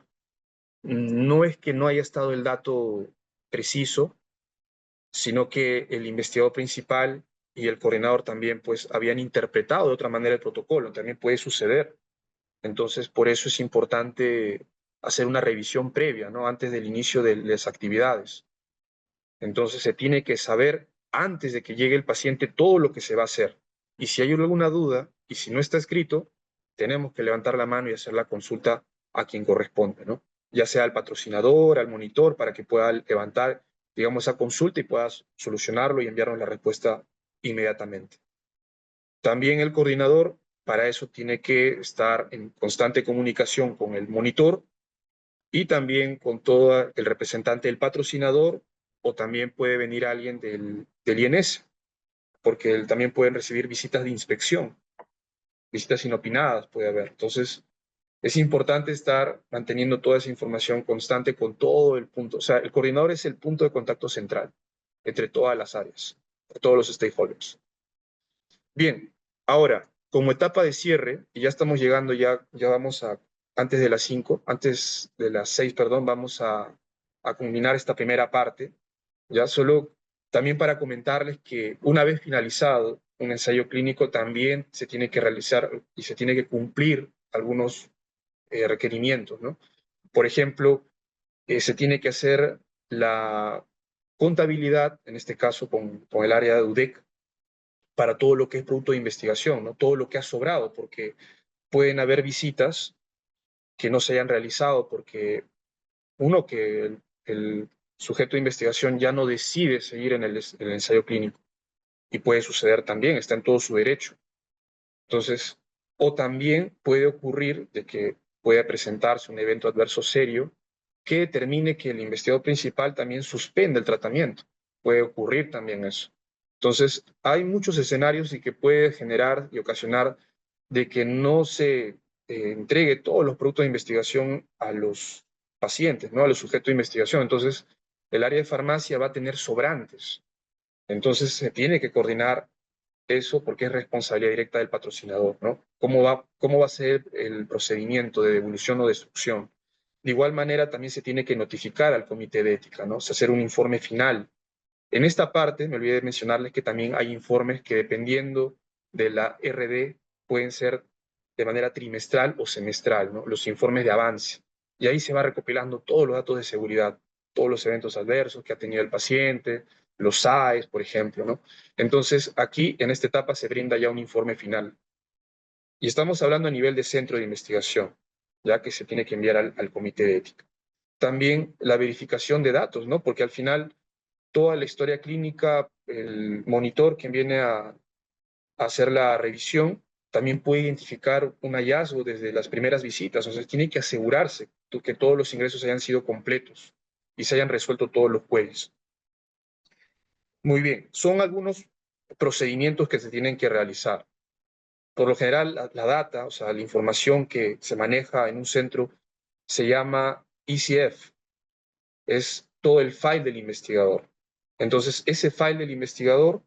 no es que no haya estado el dato preciso, sino que el investigador principal y el coordinador también pues habían interpretado de otra manera el protocolo, también puede suceder. Entonces, por eso es importante hacer una revisión previa, ¿no? Antes del inicio de las actividades. Entonces, se tiene que saber antes de que llegue el paciente todo lo que se va a hacer. Y si hay alguna duda, y si no está escrito, tenemos que levantar la mano y hacer la consulta a quien corresponde, ¿no? Ya sea al patrocinador, al monitor, para que pueda levantar, digamos, esa consulta y pueda solucionarlo y enviarnos la respuesta inmediatamente. También el coordinador, para eso tiene que estar en constante comunicación con el monitor y también con todo el representante del patrocinador, o también puede venir alguien del INS, porque también pueden recibir visitas de inspección, visitas inopinadas puede haber. Entonces, es importante estar manteniendo toda esa información constante con todo el punto. O sea, el coordinador es el punto de contacto central entre todas las áreas, todos los stakeholders. Bien, ahora, como etapa de cierre, y ya estamos llegando, ya vamos a, antes de las 6, perdón, vamos a culminar esta primera parte, ya solo también para comentarles que una vez finalizado un ensayo clínico también se tiene que realizar y se tiene que cumplir algunos requerimientos, ¿no? Por ejemplo, se tiene que hacer la contabilidad, en este caso con el área de UDEC, para todo lo que es producto de investigación, ¿no? Todo lo que ha sobrado, porque pueden haber visitas que no se hayan realizado porque uno, que el sujeto de investigación ya no decide seguir en el ensayo clínico, y puede suceder también, está en todo su derecho. Entonces, o también puede ocurrir de que pueda presentarse un evento adverso serio que determine que el investigador principal también suspenda el tratamiento. Puede ocurrir también eso. Entonces, hay muchos escenarios y que puede generar y ocasionar de que no se entregue todos los productos de investigación a los pacientes, ¿no? A los sujetos de investigación. Entonces, el área de farmacia va a tener sobrantes. Entonces, se tiene que coordinar eso porque es responsabilidad directa del patrocinador, ¿no? Cómo va a ser el procedimiento de devolución o destrucción? De igual manera, también se tiene que notificar al comité de ética, ¿no? O sea, hacer un informe final. En esta parte, me olvidé de mencionarles que también hay informes que, dependiendo de la RD, pueden ser de manera trimestral o semestral, ¿no? Los informes de avance. Y ahí se va recopilando todos los datos de seguridad, todos los eventos adversos que ha tenido el paciente, los SAEs, por ejemplo, ¿no? Entonces, aquí, en esta etapa, se brinda ya un informe final. Y estamos hablando a nivel de centro de investigación, ya que se tiene que enviar al comité de ética. También la verificación de datos, ¿no? Porque al final toda la historia clínica, el monitor quien viene a hacer la revisión también puede identificar un hallazgo desde las primeras visitas, o sea, tiene que asegurarse de que todos los ingresos hayan sido completos y se hayan resuelto todos los queries. Muy bien, son algunos procedimientos que se tienen que realizar. Por lo general, la data, o sea, la información que se maneja en un centro se llama ECF, es todo el file del investigador. Entonces, ese file del investigador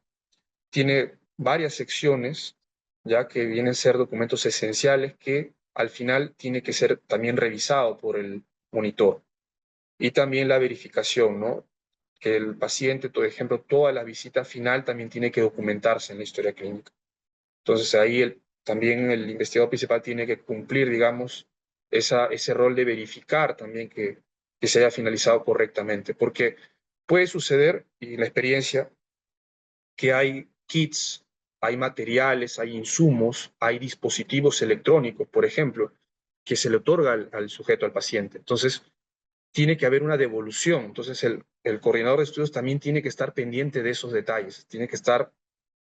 tiene varias secciones, ya que vienen a ser documentos esenciales que al final tiene que ser también revisado por el monitor. Y también la verificación, ¿no? Que el paciente, por ejemplo, toda la visita final también tiene que documentarse en la historia clínica. Entonces ahí también el investigador principal tiene que cumplir, digamos, ese rol de verificar también que se haya finalizado correctamente, porque puede suceder, y en la experiencia, que hay kits, hay materiales, hay insumos, hay dispositivos electrónicos, por ejemplo, que se le otorga al sujeto, al paciente. Entonces, tiene que haber una devolución. Entonces, el coordinador de estudios también tiene que estar pendiente de esos detalles, tiene que estar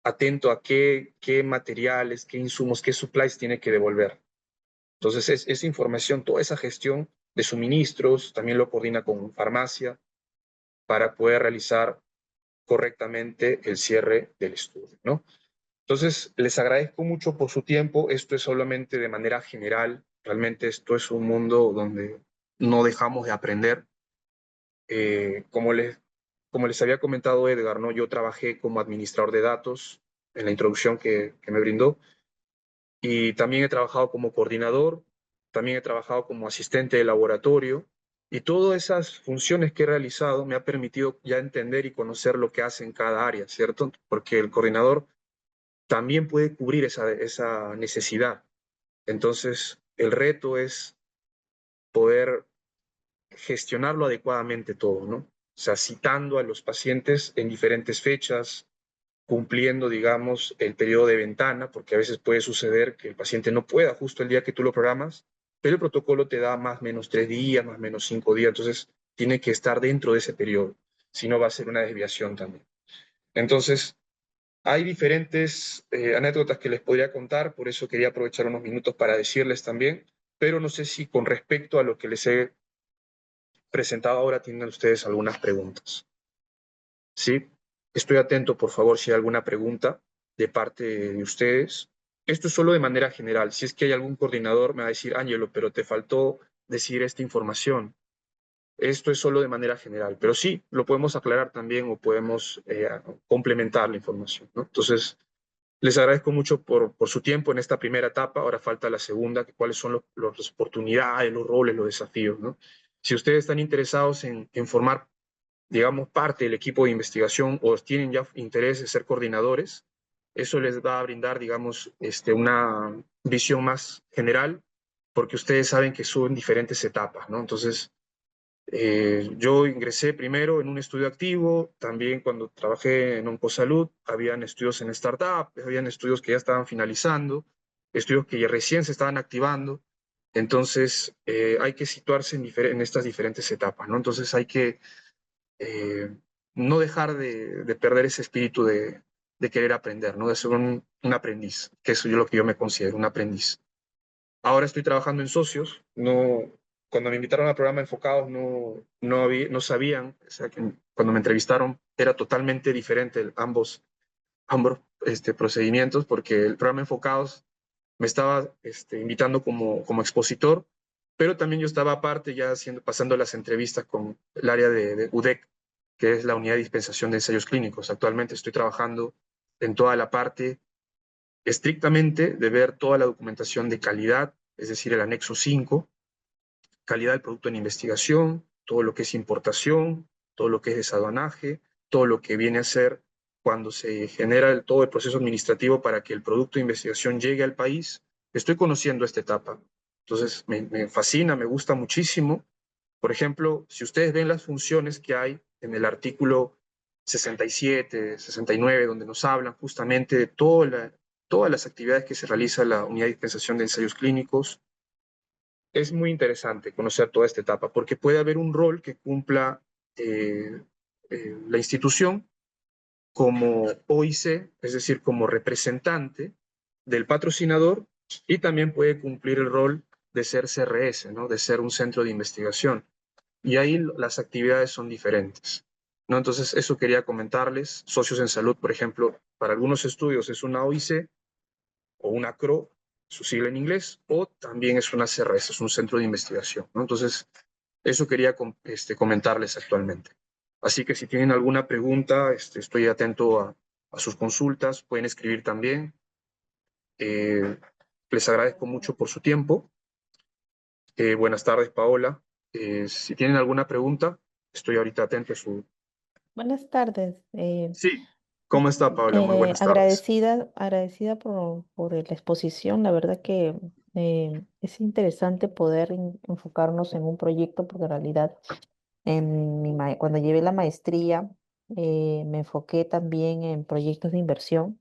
atento a qué materiales, qué insumos, qué supplies tiene que devolver. Entonces, esa información, toda esa gestión de suministros, también lo coordina con farmacia para poder realizar correctamente el cierre del estudio, ¿no? Entonces, les agradezco mucho por su tiempo. Esto es solamente de manera general. Realmente esto es un mundo donde no dejamos de aprender. Eh, como, les, como les había comentado Edgar, ¿no? Yo trabajé como administrador de datos en la introducción que me brindó, y también he trabajado como coordinador, también he trabajado como asistente de laboratorio, y todas esas funciones que he realizado me ha permitido ya entender y conocer lo que hace en cada área, ¿cierto? Porque el coordinador también puede cubrir esa necesidad. Entonces, el reto es poder gestionarlo adecuadamente todo, ¿no? O sea, citando a los pacientes en diferentes fechas, cumpliendo, digamos, el periodo de ventana, porque a veces puede suceder que el paciente no pueda justo el día que tú lo programas, pero el protocolo te da más o menos 3 días, más o menos 5 días, entonces tiene que estar dentro de ese periodo, si no va a ser una desviación también. Entonces, hay diferentes anécdotas que les podría contar, por eso quería aprovechar unos minutos para decirles también, pero no sé si con respecto a lo que les he presentado ahora tienen ustedes algunas preguntas. Sí, estoy atento, por favor, si hay alguna pregunta de parte de ustedes. Esto es solo de manera general. Si es que hay algún coordinador, me va a decir, Ángelo, pero te faltó decir esta información. Esto es solo de manera general, pero sí, lo podemos aclarar también o podemos complementar la información, ¿no? Entonces, les agradezco mucho por su tiempo en esta primera etapa. Ahora falta la segunda, que cuáles son las oportunidades, los roles, los desafíos, ¿no? Si ustedes están interesados en formar, digamos, parte del equipo de investigación o tienen ya interés de ser coordinadores, eso les va a brindar, digamos, una visión más general, porque ustedes saben que son diferentes etapas, ¿no? Entonces, yo ingresé primero en un estudio activo, también cuando trabajé en Oncosalud, habían estudios en startup, habían estudios que ya estaban finalizando, estudios que ya recién se estaban activando, entonces hay que situarse en estas diferentes etapas, ¿no? Entonces hay que eh, no dejar de perder ese espíritu de querer aprender, ¿no? De ser un aprendiz, que eso es lo que yo me considero, un aprendiz. Ahora estoy trabajando en socios, no, cuando me invitaron al programa Enfocados no sabían, o sea, que cuando me entrevistaron era totalmente diferente ambos procedimientos, porque el programa Enfocados me estaba invitando como expositor, pero también yo estaba aparte ya pasando las entrevistas con el área de UDEC, que es la unidad de dispensación de ensayos clínicos. Actualmente estoy trabajando en toda la parte estrictamente de ver toda la documentación de calidad, es decir, el anexo 5, calidad del producto en investigación, todo lo que es importación, todo lo que es desaduanaje, todo lo que viene a ser cuando se genera todo el proceso administrativo para que el producto de investigación llegue al país. Estoy conociendo esta etapa. Entonces, me fascina, me gusta muchísimo. Por ejemplo, si ustedes ven las funciones que hay en el artículo 67, 69, donde nos hablan justamente de todas las actividades que se realiza la unidad de dispensación de ensayos clínicos, es muy interesante conocer toda esta etapa, porque puede haber un rol que cumpla la institución como OIC, es decir, como representante del patrocinador, y también puede cumplir el rol de ser CRS, ¿no? De ser un centro de investigación. Y ahí las actividades son diferentes, ¿no? Entonces, eso quería comentarles. Socios en Salud, por ejemplo, para algunos estudios es una OIC o una CRO, su sigla en inglés, o también es una CRS, es un centro de investigación, ¿no? Entonces, eso quería comentarles actualmente. Así que si tienen alguna pregunta, estoy atento a sus consultas, pueden escribir también. Eh, Les agradezco mucho por su tiempo. Buenas tardes, Paola. Si tienen alguna pregunta, estoy ahorita atento a su... Buenas tardes. Sí, ¿cómo está, Paola? Muy buenas tardes. Agradecida por la exposición. La verdad que es interesante poder enfocarnos en un proyecto, porque en realidad cuando llevé la maestría me enfoqué también en proyectos de inversión.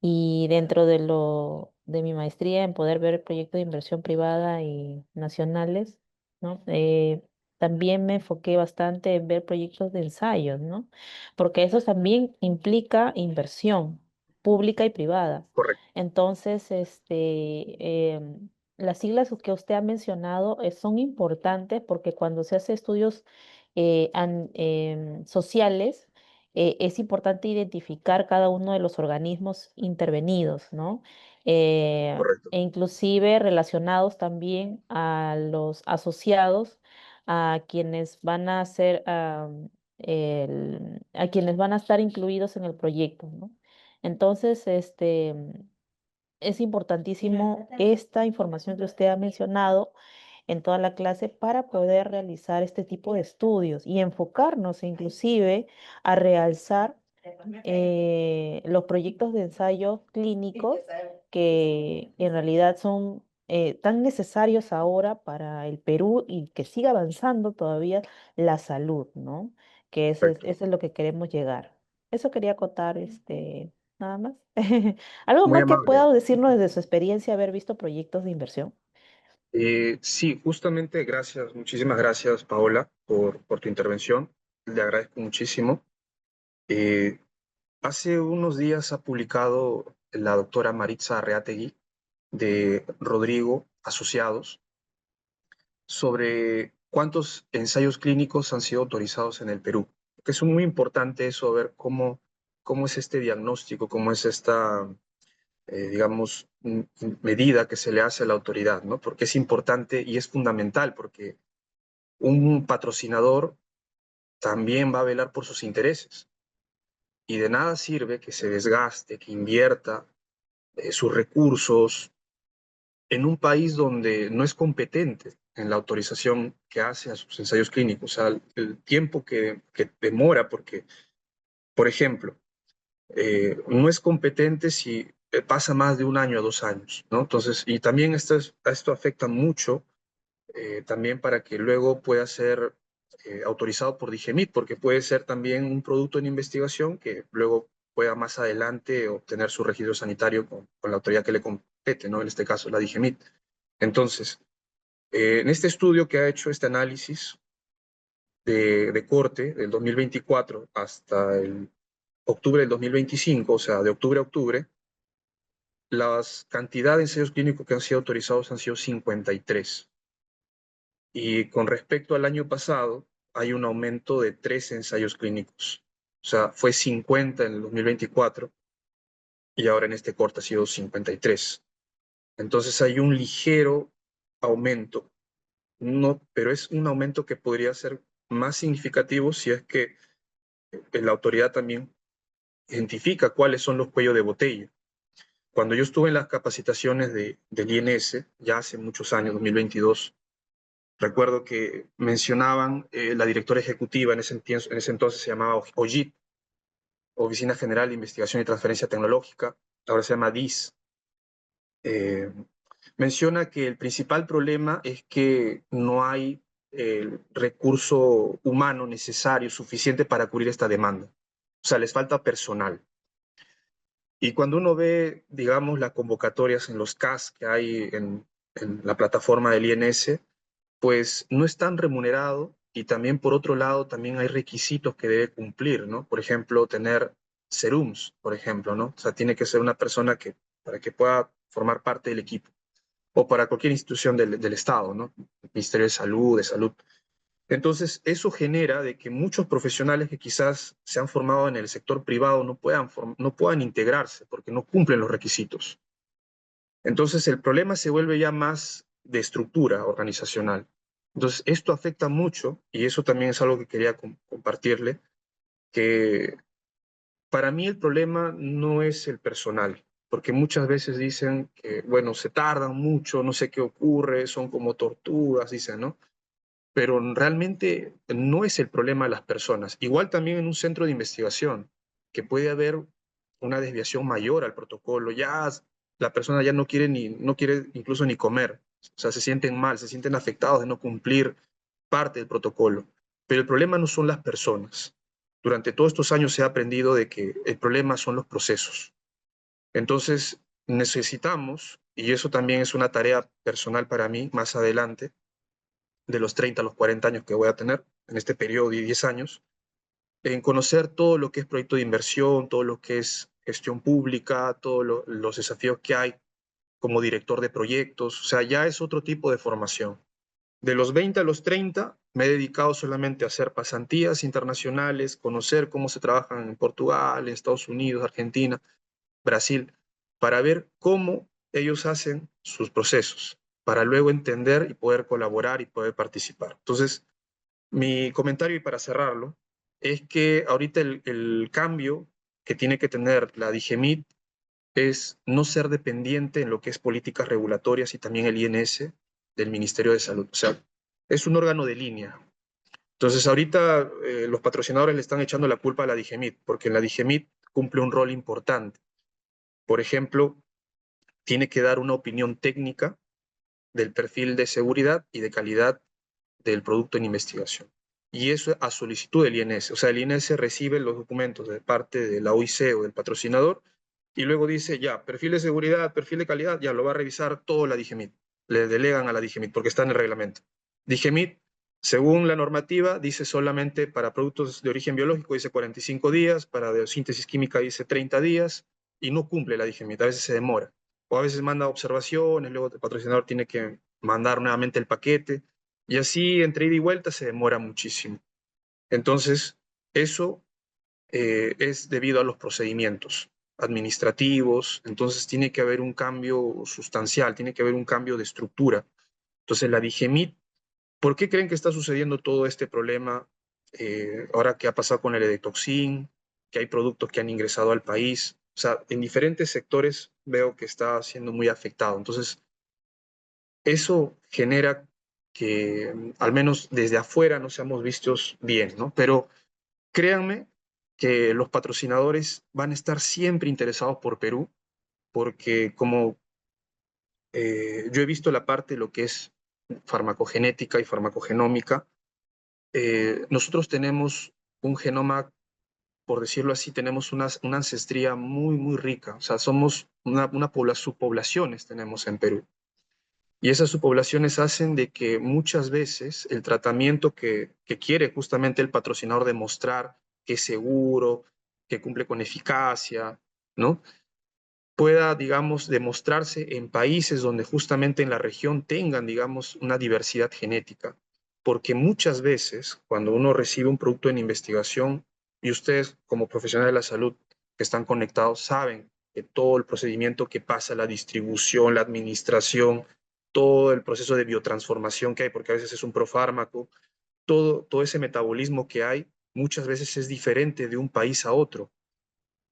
Y dentro de mi maestría en poder ver proyectos de inversión privada y nacionales, ¿no? También me enfoqué bastante en ver proyectos de ensayos, ¿no? Porque eso también implica inversión pública y privada. Correcto, Entonces, las siglas que usted ha mencionado son importantes, porque cuando se hace estudios sociales, es importante identificar cada uno de los organismos intervenidos, ¿no? correcto, E inclusive relacionados también a los asociados, a quienes van a ser, a quienes van a estar incluidos en el proyecto, ¿no? Entonces, es importantísimo esta información que usted ha mencionado en toda la clase para poder realizar este tipo de estudios y enfocarnos inclusive a realzar los proyectos de ensayos clínicos que en realidad son tan necesarios ahora para el Perú y que siga avanzando todavía la salud, ¿no? Que correcto. eso es lo que queremos llegar. Eso quería acotar, nada más. ¿Algo Muy más que amable. pueda decirnos desde su experiencia haber visto proyectos de inversión? Sí, justamente gracias, muchísimas gracias, Paola, por tu intervención. Le agradezco muchísimo. Eh, Hace unos días ha publicado la doctora Maritza Arreategui de Rodrigo Asociados sobre cuántos ensayos clínicos han sido autorizados en el Perú. Que es muy importante eso, ver cómo es este diagnóstico, cómo es esta, digamos, medida que se le hace a la autoridad, ¿no? Porque es importante y es fundamental, porque un patrocinador también va a velar por sus intereses. Y de nada sirve que se desgaste, que invierta sus recursos en un país donde no es competente en la autorización que hace a sus ensayos clínicos. O sea, el tiempo que demora, porque, por ejemplo, no es competente si pasa más de 1 año o 2 años, ¿no? Entonces, y también esto afecta mucho también para que luego pueda ser autorizado por DIGEMIT, porque puede ser también un producto en investigación que luego pueda más adelante obtener su registro sanitario con la autoridad que le compete, ¿no? En este caso, la DIGEMIT. Entonces, en este estudio que ha hecho este análisis de corte del 2024 hasta el octubre del 2025, o sea, de octubre a octubre, las cantidades de ensayos clínicos que han sido autorizados han sido 53. Y con respecto al año pasado, hay un aumento de 3 ensayos clínicos. O sea, fue 50 en el 2024 y ahora en este corte ha sido 53. Entonces hay un ligero aumento, no, pero es un aumento que podría ser más significativo si es que la autoridad también identifica cuáles son los cuellos de botella. Cuando yo estuve en las capacitaciones del INS, ya hace muchos años, 2022, recuerdo que mencionaban la directora ejecutiva, en ese entonces se llamaba OJIT, Oficina General de Investigación y Transferencia Tecnológica, ahora se llama DIS. Eh, Menciona que el principal problema es que no hay el recurso humano necesario, suficiente para cubrir esta demanda. O sea, les falta personal. Y cuando uno ve, digamos, las convocatorias en los CAS que hay en la plataforma del INS, pues no es tan remunerado y también por otro lado también hay requisitos que debe cumplir, ¿no? Por ejemplo, tener serums, por ejemplo, ¿no? O sea, tiene que ser una persona que, para que pueda formar parte del equipo o para cualquier institución del Estado, ¿no? Ministerio de Salud. Entonces, eso genera de que muchos profesionales que quizás se han formado en el sector privado no puedan integrarse porque no cumplen los requisitos. Entonces, el problema se vuelve ya más de estructura organizacional. Entonces, esto afecta mucho, y eso también es algo que quería compartirle, que para mí el problema no es el personal, porque muchas veces dicen que, bueno, se tardan mucho, no sé qué ocurre, son como tortugas, dicen, ¿no? Pero realmente no es el problema de las personas. Igual también en un centro de investigación, que puede haber una desviación mayor al protocolo, ya la persona ya no quiere incluso ni comer, o sea, se sienten mal, se sienten afectados de no cumplir parte del protocolo. Pero el problema no son las personas. Durante todos estos años se ha aprendido de que el problema son los procesos. Entonces, necesitamos, y eso también es una tarea personal para mí más adelante, de los 30 a los 40 años que voy a tener en este periodo de 10 años, en conocer todo lo que es proyecto de inversión, todo lo que es gestión pública, todos los desafíos que hay como director de proyectos, o sea, ya es otro tipo de formación. De los 20 a los 30 me he dedicado solamente a hacer pasantías internacionales, conocer cómo se trabaja en Portugal, en Estados Unidos, Argentina, Brasil, para ver cómo ellos hacen sus procesos, para luego entender y poder colaborar y poder participar. Entonces, mi comentario y para cerrarlo es que ahorita el cambio que tiene que tener la DIGEMIT es no ser dependiente en lo que es políticas regulatorias y también el INS del Ministerio de Salud. O sea, es un órgano de línea. Entonces, ahorita los patrocinadores le están echando la culpa a la DIGEMIT, porque la DIGEMIT cumple un rol importante. Por ejemplo, tiene que dar una opinión técnica del perfil de seguridad y de calidad del producto en investigación. y eso a solicitud del INS. O sea, el INS recibe los documentos de parte de la OIC o del patrocinador y luego dice, ya, perfil de seguridad, perfil de calidad, ya lo va a revisar todo la DIGEMIT. Le delegan a la DIGEMIT porque está en el reglamento. DIGEMIT, según la normativa, dice solamente para productos de origen biológico dice 45 días, para de síntesis química dice 30 días, y no cumple la DIGEMIT, a veces se demora. O a veces manda observaciones, luego el patrocinador tiene que mandar nuevamente el paquete, y así entre ida y vuelta se demora muchísimo. Entonces, eso es debido a los procedimientos administrativos, entonces tiene que haber un cambio sustancial, tiene que haber un cambio de estructura. Entonces, la DIGEMIT, ¿por qué creen que está sucediendo todo este problema ahora que ha pasado con el Edetoxin, que hay productos que han ingresado al país? O sea, en diferentes sectores veo que está siendo muy afectado. Entonces, eso genera que al menos desde afuera no seamos vistos bien, ¿no? Pero créanme que los patrocinadores van a estar siempre interesados por Perú, porque como yo he visto la parte de lo que es farmacogenética y farmacogenómica, nosotros tenemos un genoma, por decirlo así, tenemos una ancestría muy, muy rica. O sea, somos subpoblaciones tenemos en Perú. Y esas subpoblaciones hacen de que muchas veces el tratamiento que quiere justamente el patrocinador demostrar que es seguro, que cumple con eficacia, ¿no? Pueda, digamos, demostrarse en países donde justamente en la región tengan, digamos, una diversidad genética. Porque muchas veces cuando uno recibe un producto en investigación, y ustedes como profesionales de la salud que están conectados saben que todo el procedimiento que pasa, la distribución, la administración, todo el proceso de biotransformación que hay, porque a veces es un profármaco, todo ese metabolismo que hay, muchas veces es diferente de un país a otro.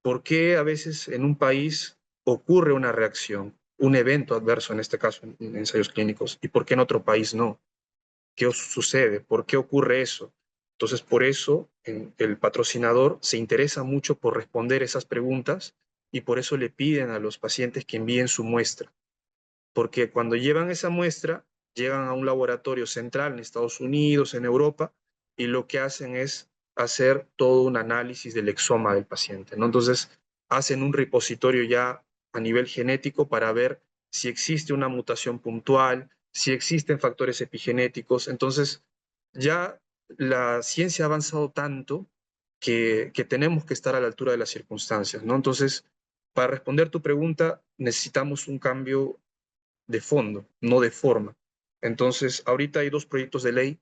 ¿Por qué a veces en un país ocurre una reacción, un evento adverso, en este caso en ensayos clínicos, y por qué en otro país no? ¿Qué sucede? ¿Por qué ocurre eso? Entonces, por eso el patrocinador se interesa mucho por responder esas preguntas y por eso le piden a los pacientes que envíen su muestra. Porque cuando llevan esa muestra, llegan a un laboratorio central en Estados Unidos, en Europa, y lo que hacen es hacer todo un análisis del exoma del paciente, ¿no? Entonces, hacen un repositorio ya a nivel genético para ver si existe una mutación puntual, si existen factores epigenéticos. Entonces, ya la ciencia ha avanzado tanto que tenemos que estar a la altura de las circunstancias, ¿no? Entonces, para responder tu pregunta, necesitamos un cambio de fondo, no de forma. Entonces, ahorita hay dos proyectos de ley.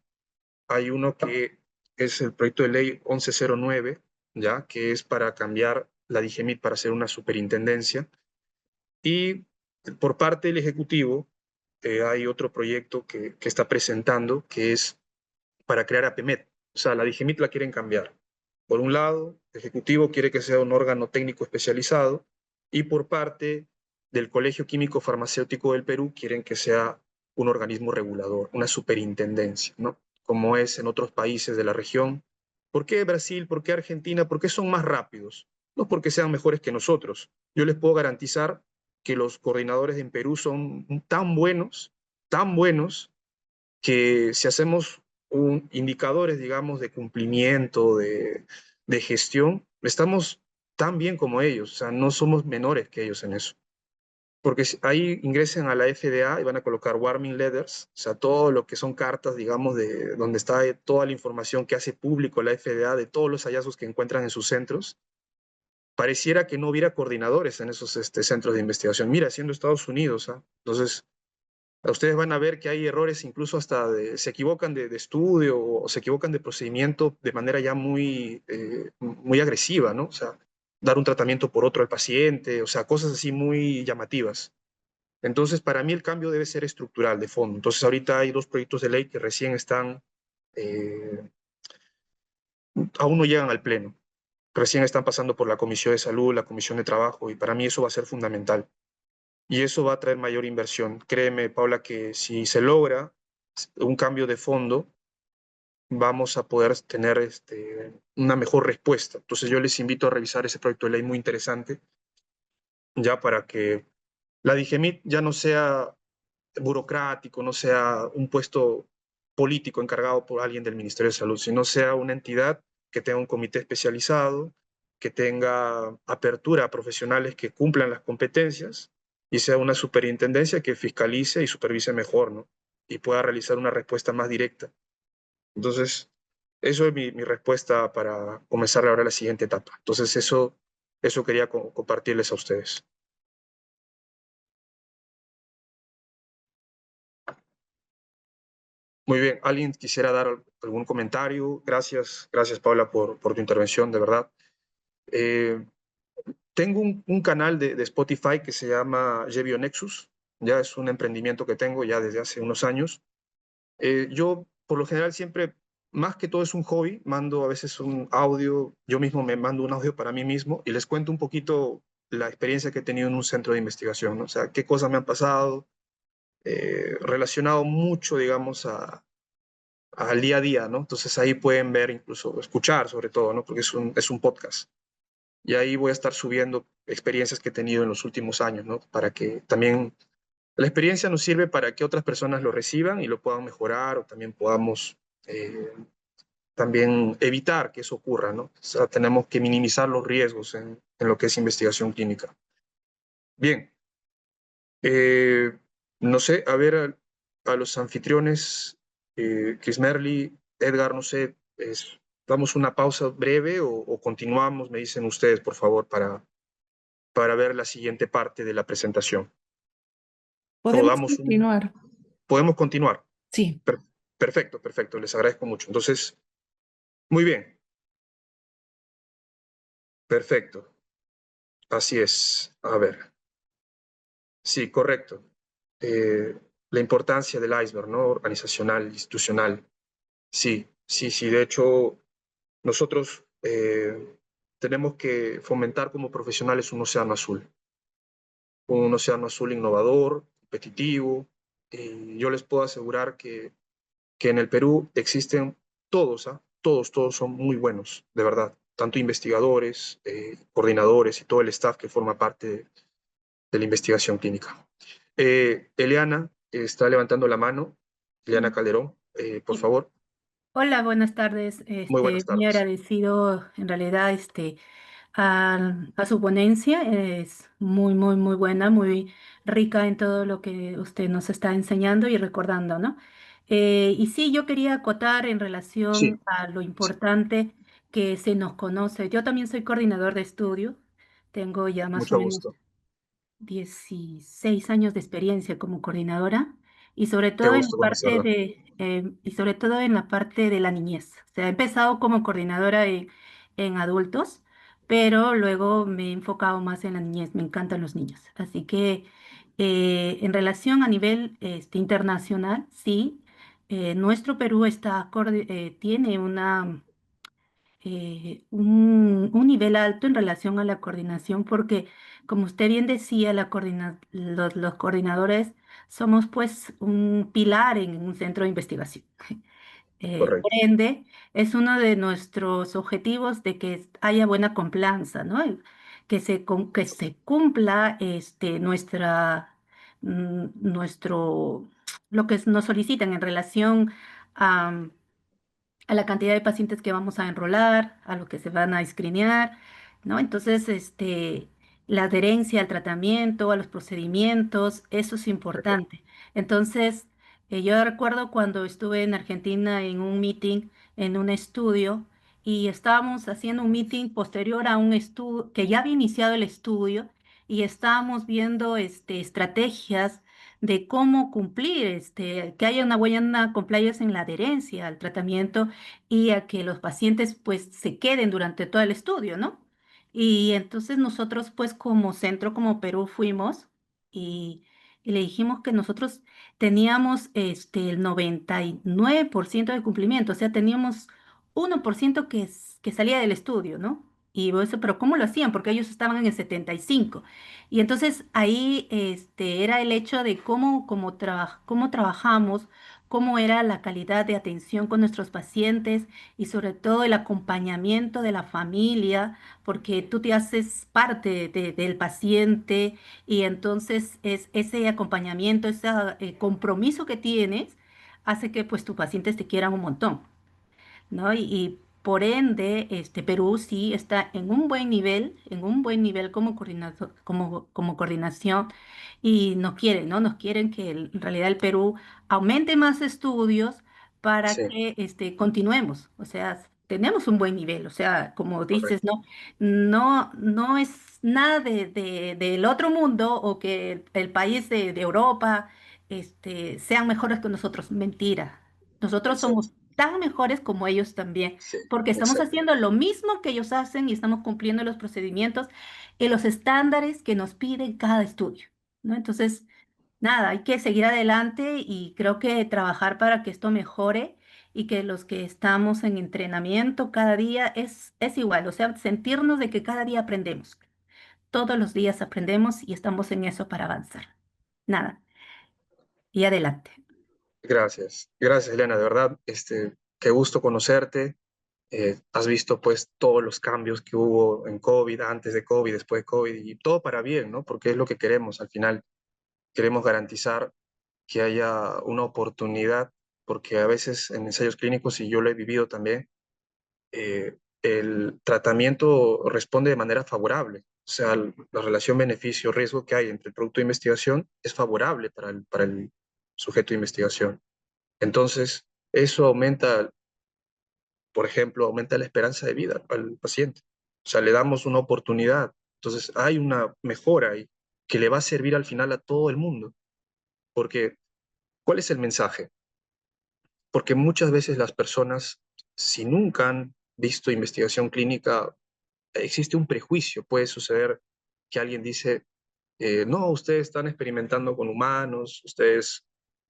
Hay uno que es el proyecto de ley 1109, ¿ya? Que es para cambiar la DIGEMIT para hacer una superintendencia. Y por parte del Ejecutivo hay otro proyecto que está presentando que es para crear APMET. O sea, la DIGEMIT la quieren cambiar. Por un lado, el Ejecutivo quiere que sea un órgano técnico especializado y por parte del Colegio Químico Farmacéutico del Perú quieren que sea un organismo regulador, una superintendencia, ¿no? Como es en otros países de la región. ¿Por qué Brasil? ¿Por qué Argentina? ¿Por qué son más rápidos? No porque sean mejores que nosotros. Yo les puedo garantizar que los coordinadores en Perú son tan buenos, que si hacemos indicadores, digamos, de cumplimiento, de gestión, estamos tan bien como ellos, o sea, no somos menores que ellos en eso. Porque ahí ingresen a la FDA y van a colocar warning letters, o sea, todo lo que son cartas, digamos, de donde está toda la información que hace público la FDA de todos los hallazgos que encuentran en sus centros. Pareciera que no hubiera coordinadores en esos centros de investigación. Mira, siendo Estados Unidos, ¿ah? Entonces, ustedes van a ver que hay errores incluso hasta se equivocan de estudio o se equivocan de procedimiento de manera ya muy agresiva, ¿no? O sea, dar un tratamiento por otro al paciente, o sea, cosas así muy llamativas. Entonces, para mí el cambio debe ser estructural, de fondo. Entonces, ahorita hay dos proyectos de ley que recién eh, aún no llegan al Pleno. Recién están pasando por la Comisión de Salud, la Comisión de Trabajo, y para mí eso va a ser fundamental. Y eso va a traer mayor inversión. Créeme, Paula, que si se logra un cambio de fondo, vamos a poder tener una mejor respuesta. Entonces yo les invito a revisar ese proyecto de ley muy interesante, ya para que la DIGEMIT ya no sea burocrático, no sea un puesto político encargado por alguien del Ministerio de Salud, sino sea una entidad que tenga un comité especializado, que tenga apertura a profesionales que cumplan las competencias y sea una superintendencia que fiscalice y supervise mejor, ¿no? Y pueda realizar una respuesta más directa. Entonces, eso es mi respuesta para comenzar ahora la siguiente etapa. Entonces, eso quería compartirles a ustedes. Muy bien, ¿alguien quisiera dar algún comentario? Gracias, gracias Paula por tu intervención, de verdad. Eh, Tengo un canal de Spotify que se llama Jevio Nexus, ya es un emprendimiento que tengo ya desde hace unos años. Yo, por lo general, siempre, más que todo es un hobby, mando a veces un audio, yo mismo me mando un audio para mí mismo y les cuento un poquito la experiencia que he tenido en un centro de investigación, ¿no? O sea, qué cosas me han pasado, relacionado mucho, digamos, al día a día, ¿no? Entonces ahí pueden ver, incluso escuchar sobre todo, ¿no? Porque es un podcast. Y ahí voy a estar subiendo experiencias que he tenido en los últimos años, ¿no? Para que también la experiencia nos sirve para que otras personas lo reciban y lo puedan mejorar o también podamos también evitar que eso ocurra, ¿no? O sea, tenemos que minimizar los riesgos en lo que es investigación clínica. Bien, eh, no sé, a ver a los anfitriones, Chris Merly, Edgar, no sé, damos una pausa breve o continuamos, me dicen ustedes, por favor, para ver la siguiente parte de la presentación. O Podemos damos continuar. podemos continuar. Sí. Per- Perfecto, perfecto, les agradezco mucho. Entonces, muy bien, perfecto. Así es. A ver, sí, correcto. La importancia del iceberg, ¿no? Organizacional, institucional. Sí, sí, sí. De hecho, nosotros tenemos que fomentar como profesionales un océano azul innovador, competitivo. Y yo les puedo asegurar que en el Perú existen todos, ¿ah? Todos son muy buenos, de verdad. Tanto investigadores, coordinadores y todo el staff que forma parte de la investigación clínica. Eliana está levantando la mano. Eliana Sí, Calderón, por sí. favor. Hola, buenas tardes. Muy buenas Muy tardes. agradecido en realidad a su ponencia. Es muy, muy, muy buena, muy rica en todo lo que usted nos está enseñando y recordando, ¿no? Y sí, yo quería acotar en relación Sí, a lo sí, importante que se nos conoce. Yo también soy coordinador de estudio. Tengo ya más o mucho menos gusto. 16 años de experiencia como coordinadora y sobre Qué todo en la gusto parte conocerla. y sobre todo en la parte de la niñez. O sea, he empezado como coordinadora en adultos, pero luego me he enfocado más en la niñez. Me encantan los niños. Así que en relación a nivel internacional, sí, nuestro Perú tiene un nivel alto en relación a la coordinación, porque, como usted bien decía, los coordinadores somos pues un pilar en un centro de investigación. Por Correcto, ende, es uno de nuestros objetivos de que haya buena complianza, ¿no? Que se cumpla nuestro, lo que nos solicitan en relación a la cantidad de pacientes que vamos a enrolar, a lo que se van a escrinear, ¿no? Entonces, la adherencia al tratamiento, a los procedimientos, eso es correcto, importante. Entonces, yo recuerdo cuando estuve en Argentina en un meeting, en un estudio, y estábamos haciendo un meeting posterior a un estudio, que ya había iniciado el estudio, y estábamos viendo estrategias de cómo cumplir, que haya una buena compliance en la adherencia al tratamiento y a que los pacientes pues se queden durante todo el estudio, ¿no? Y entonces nosotros pues como centro, como Perú fuimos y, y le dijimos que nosotros teníamos el 99% de cumplimiento, o sea, teníamos 1% que salía del estudio, ¿no? Y eso, pero ¿cómo lo hacían? Porque ellos estaban en el 75%. Y entonces ahí era el hecho de cómo trabajamos, cómo era la calidad de atención con nuestros pacientes y sobre todo el acompañamiento de la familia, porque tú te haces parte del paciente y entonces es ese acompañamiento, ese compromiso que tienes hace que pues tus pacientes te quieran un montón, ¿no? Y por ende, Perú sí está en un buen nivel como como coordinación y nos quieren, ¿no? Nos quieren que en realidad el Perú aumente más estudios para Sí, que continuemos. O sea, tenemos un buen nivel, o sea, como dices, correcto. ¿no? No es nada del otro mundo o que el país de Europa sean mejores que nosotros. Mentira. Nosotros somos Exacto. tan mejores como ellos también, Sí, porque estamos exacto. haciendo lo mismo que ellos hacen y estamos cumpliendo los procedimientos y los estándares que nos piden cada estudio, ¿no? Entonces, nada, hay que seguir adelante y creo que trabajar para que esto mejore y que los que estamos en entrenamiento cada día es igual, o sea, sentirnos de que cada día aprendemos. Todos los días aprendemos y estamos en eso para avanzar. Nada, y adelante. Gracias. Gracias, Elena. De verdad, qué gusto conocerte. Has visto pues todos los cambios que hubo en COVID, antes de COVID, después de COVID, y todo para bien, ¿no? Porque es lo que queremos al final. Queremos garantizar que haya una oportunidad, porque a veces en ensayos clínicos, y yo lo he vivido también, el tratamiento responde de manera favorable. O sea, la relación beneficio-riesgo que hay entre el producto de investigación es favorable para el sujeto de investigación. Entonces, eso aumenta, por ejemplo, aumenta la esperanza de vida al paciente. O sea, le damos una oportunidad. Entonces, hay una mejora ahí que le va a servir al final a todo el mundo. Porque, ¿cuál es el mensaje? Porque muchas veces las personas, si nunca han visto investigación clínica, existe un prejuicio. Puede suceder que alguien dice, no, ustedes están experimentando con humanos, ustedes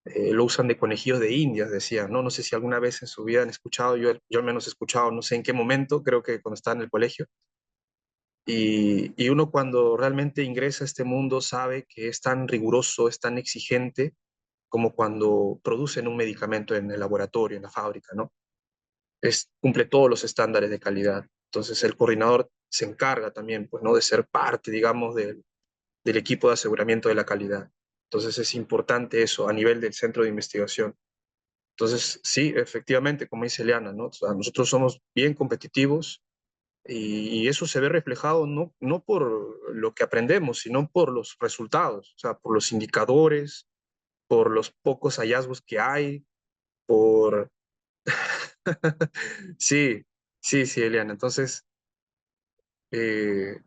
lo usan de conejillos de indias, decían, ¿no? No sé si alguna vez en su vida han escuchado, yo al menos he escuchado, no sé en qué momento, creo que cuando estaba en el colegio, y uno cuando realmente ingresa a este mundo sabe que es tan riguroso, es tan exigente como cuando producen un medicamento en el laboratorio, en la fábrica, ¿no? Cumple todos los estándares de calidad. Entonces el coordinador se encarga también, pues, ¿no? De ser parte, digamos, del equipo de aseguramiento de la calidad. Entonces es importante eso a nivel del centro de investigación. Entonces, sí, efectivamente, como dice Leana, ¿no? O sea, nosotros somos bien competitivos y eso se ve reflejado no por lo que aprendemos, sino por los resultados, o sea, por los indicadores, por los pocos hallazgos que hay, por... Sí, sí, Eliana. Entonces,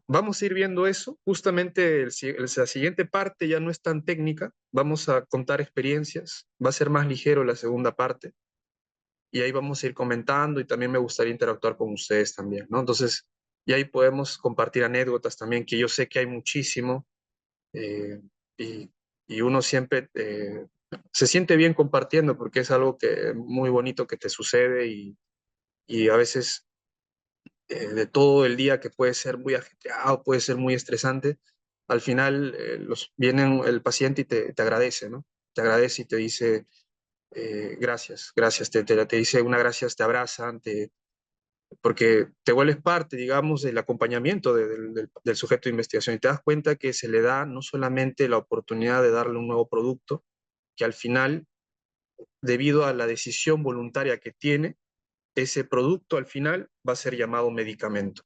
vamos a ir viendo eso. Justamente la siguiente parte ya no es tan técnica. Vamos a contar experiencias. Va a ser más ligero la segunda parte. Y ahí vamos a ir comentando y también me gustaría interactuar con ustedes también, ¿no? Entonces, y ahí podemos compartir anécdotas también, que yo sé que hay muchísimo eh, y, y uno siempre se siente bien compartiendo porque es algo que muy bonito que te sucede y a veces de todo el día que puede ser muy ajetreado, puede ser muy estresante, al final viene el paciente y te agradece, ¿no? Te agradece y te dice gracias, gracias, te dice una gracias, te abrazan, porque te vuelves parte, digamos, del acompañamiento del sujeto de investigación y te das cuenta que se le da no solamente la oportunidad de darle un nuevo producto, que al final, debido a la decisión voluntaria que tiene, ese producto al final va a ser llamado medicamento.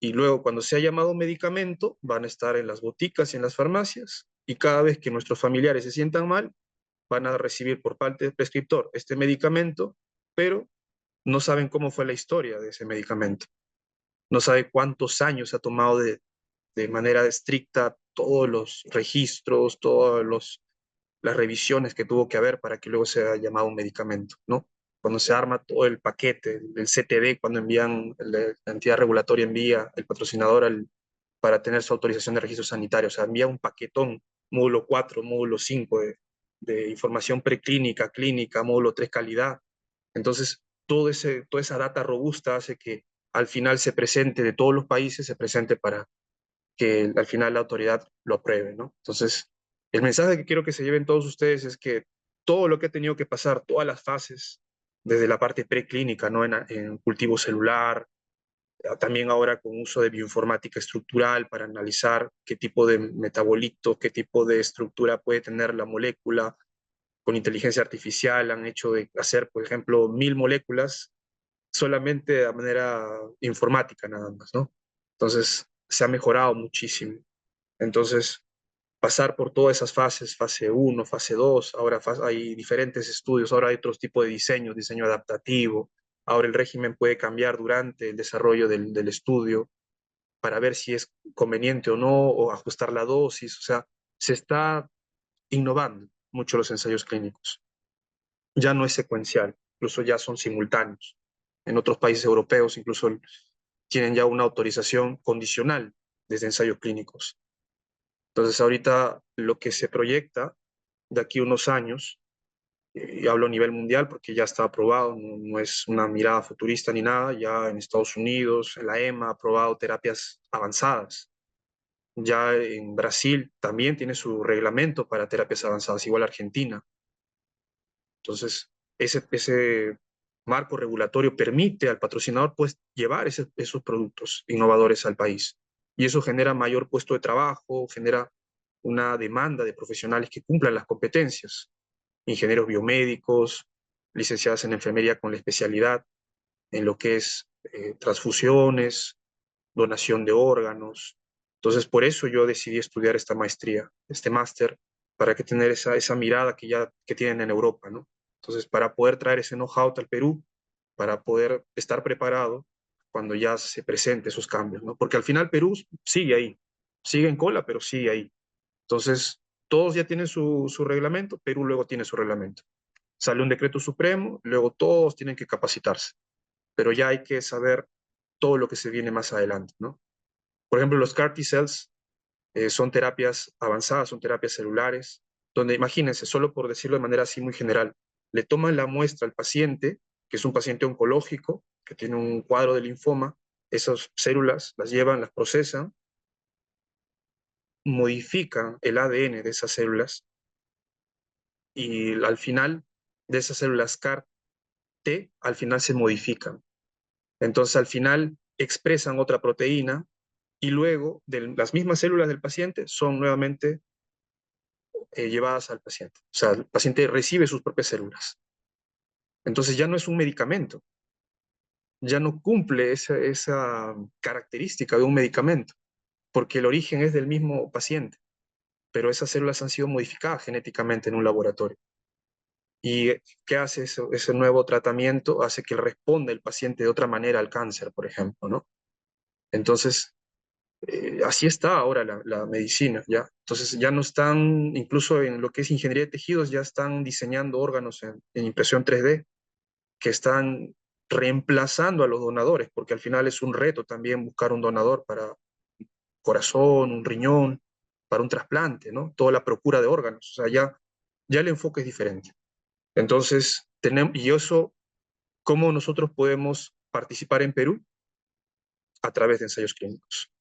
Y luego, cuando sea llamado medicamento, van a estar en las boticas y en las farmacias, y cada vez que nuestros familiares se sientan mal, van a recibir por parte del prescriptor este medicamento, pero no saben cómo fue la historia de ese medicamento. No sabe cuántos años ha tomado de manera estricta todos los registros, las revisiones que tuvo que haber para que luego sea llamado un medicamento, ¿no? Cuando se arma todo el paquete, el CTD, cuando envían, la entidad regulatoria envía el patrocinador para tener su autorización de registro sanitario, o sea, envía un paquetón, módulo 4, módulo 5 de información preclínica, clínica, módulo 3 calidad. Entonces, toda esa data robusta hace que al final se presente de todos los países, se presente para que al final la autoridad lo apruebe, ¿no? Entonces, el mensaje que quiero que se lleven todos ustedes es que todo lo que ha tenido que pasar, todas las fases, desde la parte preclínica, ¿no? En cultivo celular, también ahora con uso de bioinformática estructural para analizar qué tipo de metabolito, qué tipo de estructura puede tener la molécula, con inteligencia artificial han hecho de hacer, por ejemplo, 1000 moléculas solamente de manera informática nada más, ¿no? Entonces, se ha mejorado muchísimo. Entonces, pasar por todas esas fases, fase 1, fase 2, ahora hay diferentes estudios, ahora hay otros tipos de diseño adaptativo, ahora el régimen puede cambiar durante el desarrollo del estudio para ver si es conveniente o no, o ajustar la dosis, o sea, se está innovando mucho los ensayos clínicos. Ya no es secuencial, incluso ya son simultáneos. En otros países europeos incluso tienen ya una autorización condicional desde ensayos clínicos. Entonces ahorita lo que se proyecta de aquí a unos años, y hablo a nivel mundial porque ya está aprobado, no es una mirada futurista ni nada, ya en Estados Unidos, la EMA ha aprobado terapias avanzadas. Ya en Brasil también tiene su reglamento para terapias avanzadas, igual Argentina. Entonces, ese marco regulatorio permite al patrocinador pues, llevar esos productos innovadores al país. Y eso genera mayor puesto de trabajo, genera una demanda de profesionales que cumplan las competencias. Ingenieros biomédicos, licenciadas en enfermería con la especialidad en lo que es transfusiones, donación de órganos. Entonces, por eso yo decidí estudiar esta maestría, este máster, para que tener esa mirada que tienen en Europa, ¿no? Entonces, para poder traer ese know-how al Perú, para poder estar preparado cuando ya se presenten esos cambios, ¿no? Porque al final Perú sigue ahí, sigue en cola, pero sigue ahí. Entonces, todos ya tienen su reglamento, Perú luego tiene su reglamento. Sale un decreto supremo, luego todos tienen que capacitarse, pero ya hay que saber todo lo que se viene más adelante, ¿no? Por ejemplo, los CAR T-cells son terapias avanzadas, son terapias celulares, donde imagínense, solo por decirlo de manera así muy general, le toman la muestra al paciente, que es un paciente oncológico, que tiene un cuadro de linfoma, esas células las llevan, las procesan, modifican el ADN de esas células y al final de esas células CAR-T, al final se modifican. Entonces al final expresan otra proteína y luego de las mismas células del paciente son nuevamente llevadas al paciente. O sea, el paciente recibe sus propias células. Entonces ya no es un medicamento, ya no cumple esa característica de un medicamento, porque el origen es del mismo paciente, pero esas células han sido modificadas genéticamente en un laboratorio. ¿Y qué hace ese nuevo tratamiento? Hace que responda el paciente de otra manera al cáncer, por ejemplo, ¿no? Entonces, así está ahora la medicina, ¿ya? Entonces ya no están, incluso en lo que es ingeniería de tejidos, ya están diseñando órganos en impresión 3D que están reemplazando a los donadores, porque al final es un reto también buscar un donador para un corazón, un riñón, para un trasplante, ¿no? Toda la procura de órganos, o sea, ya el enfoque es diferente. Entonces, y eso, ¿cómo nosotros podemos participar en Perú? A través de ensayos clínicos.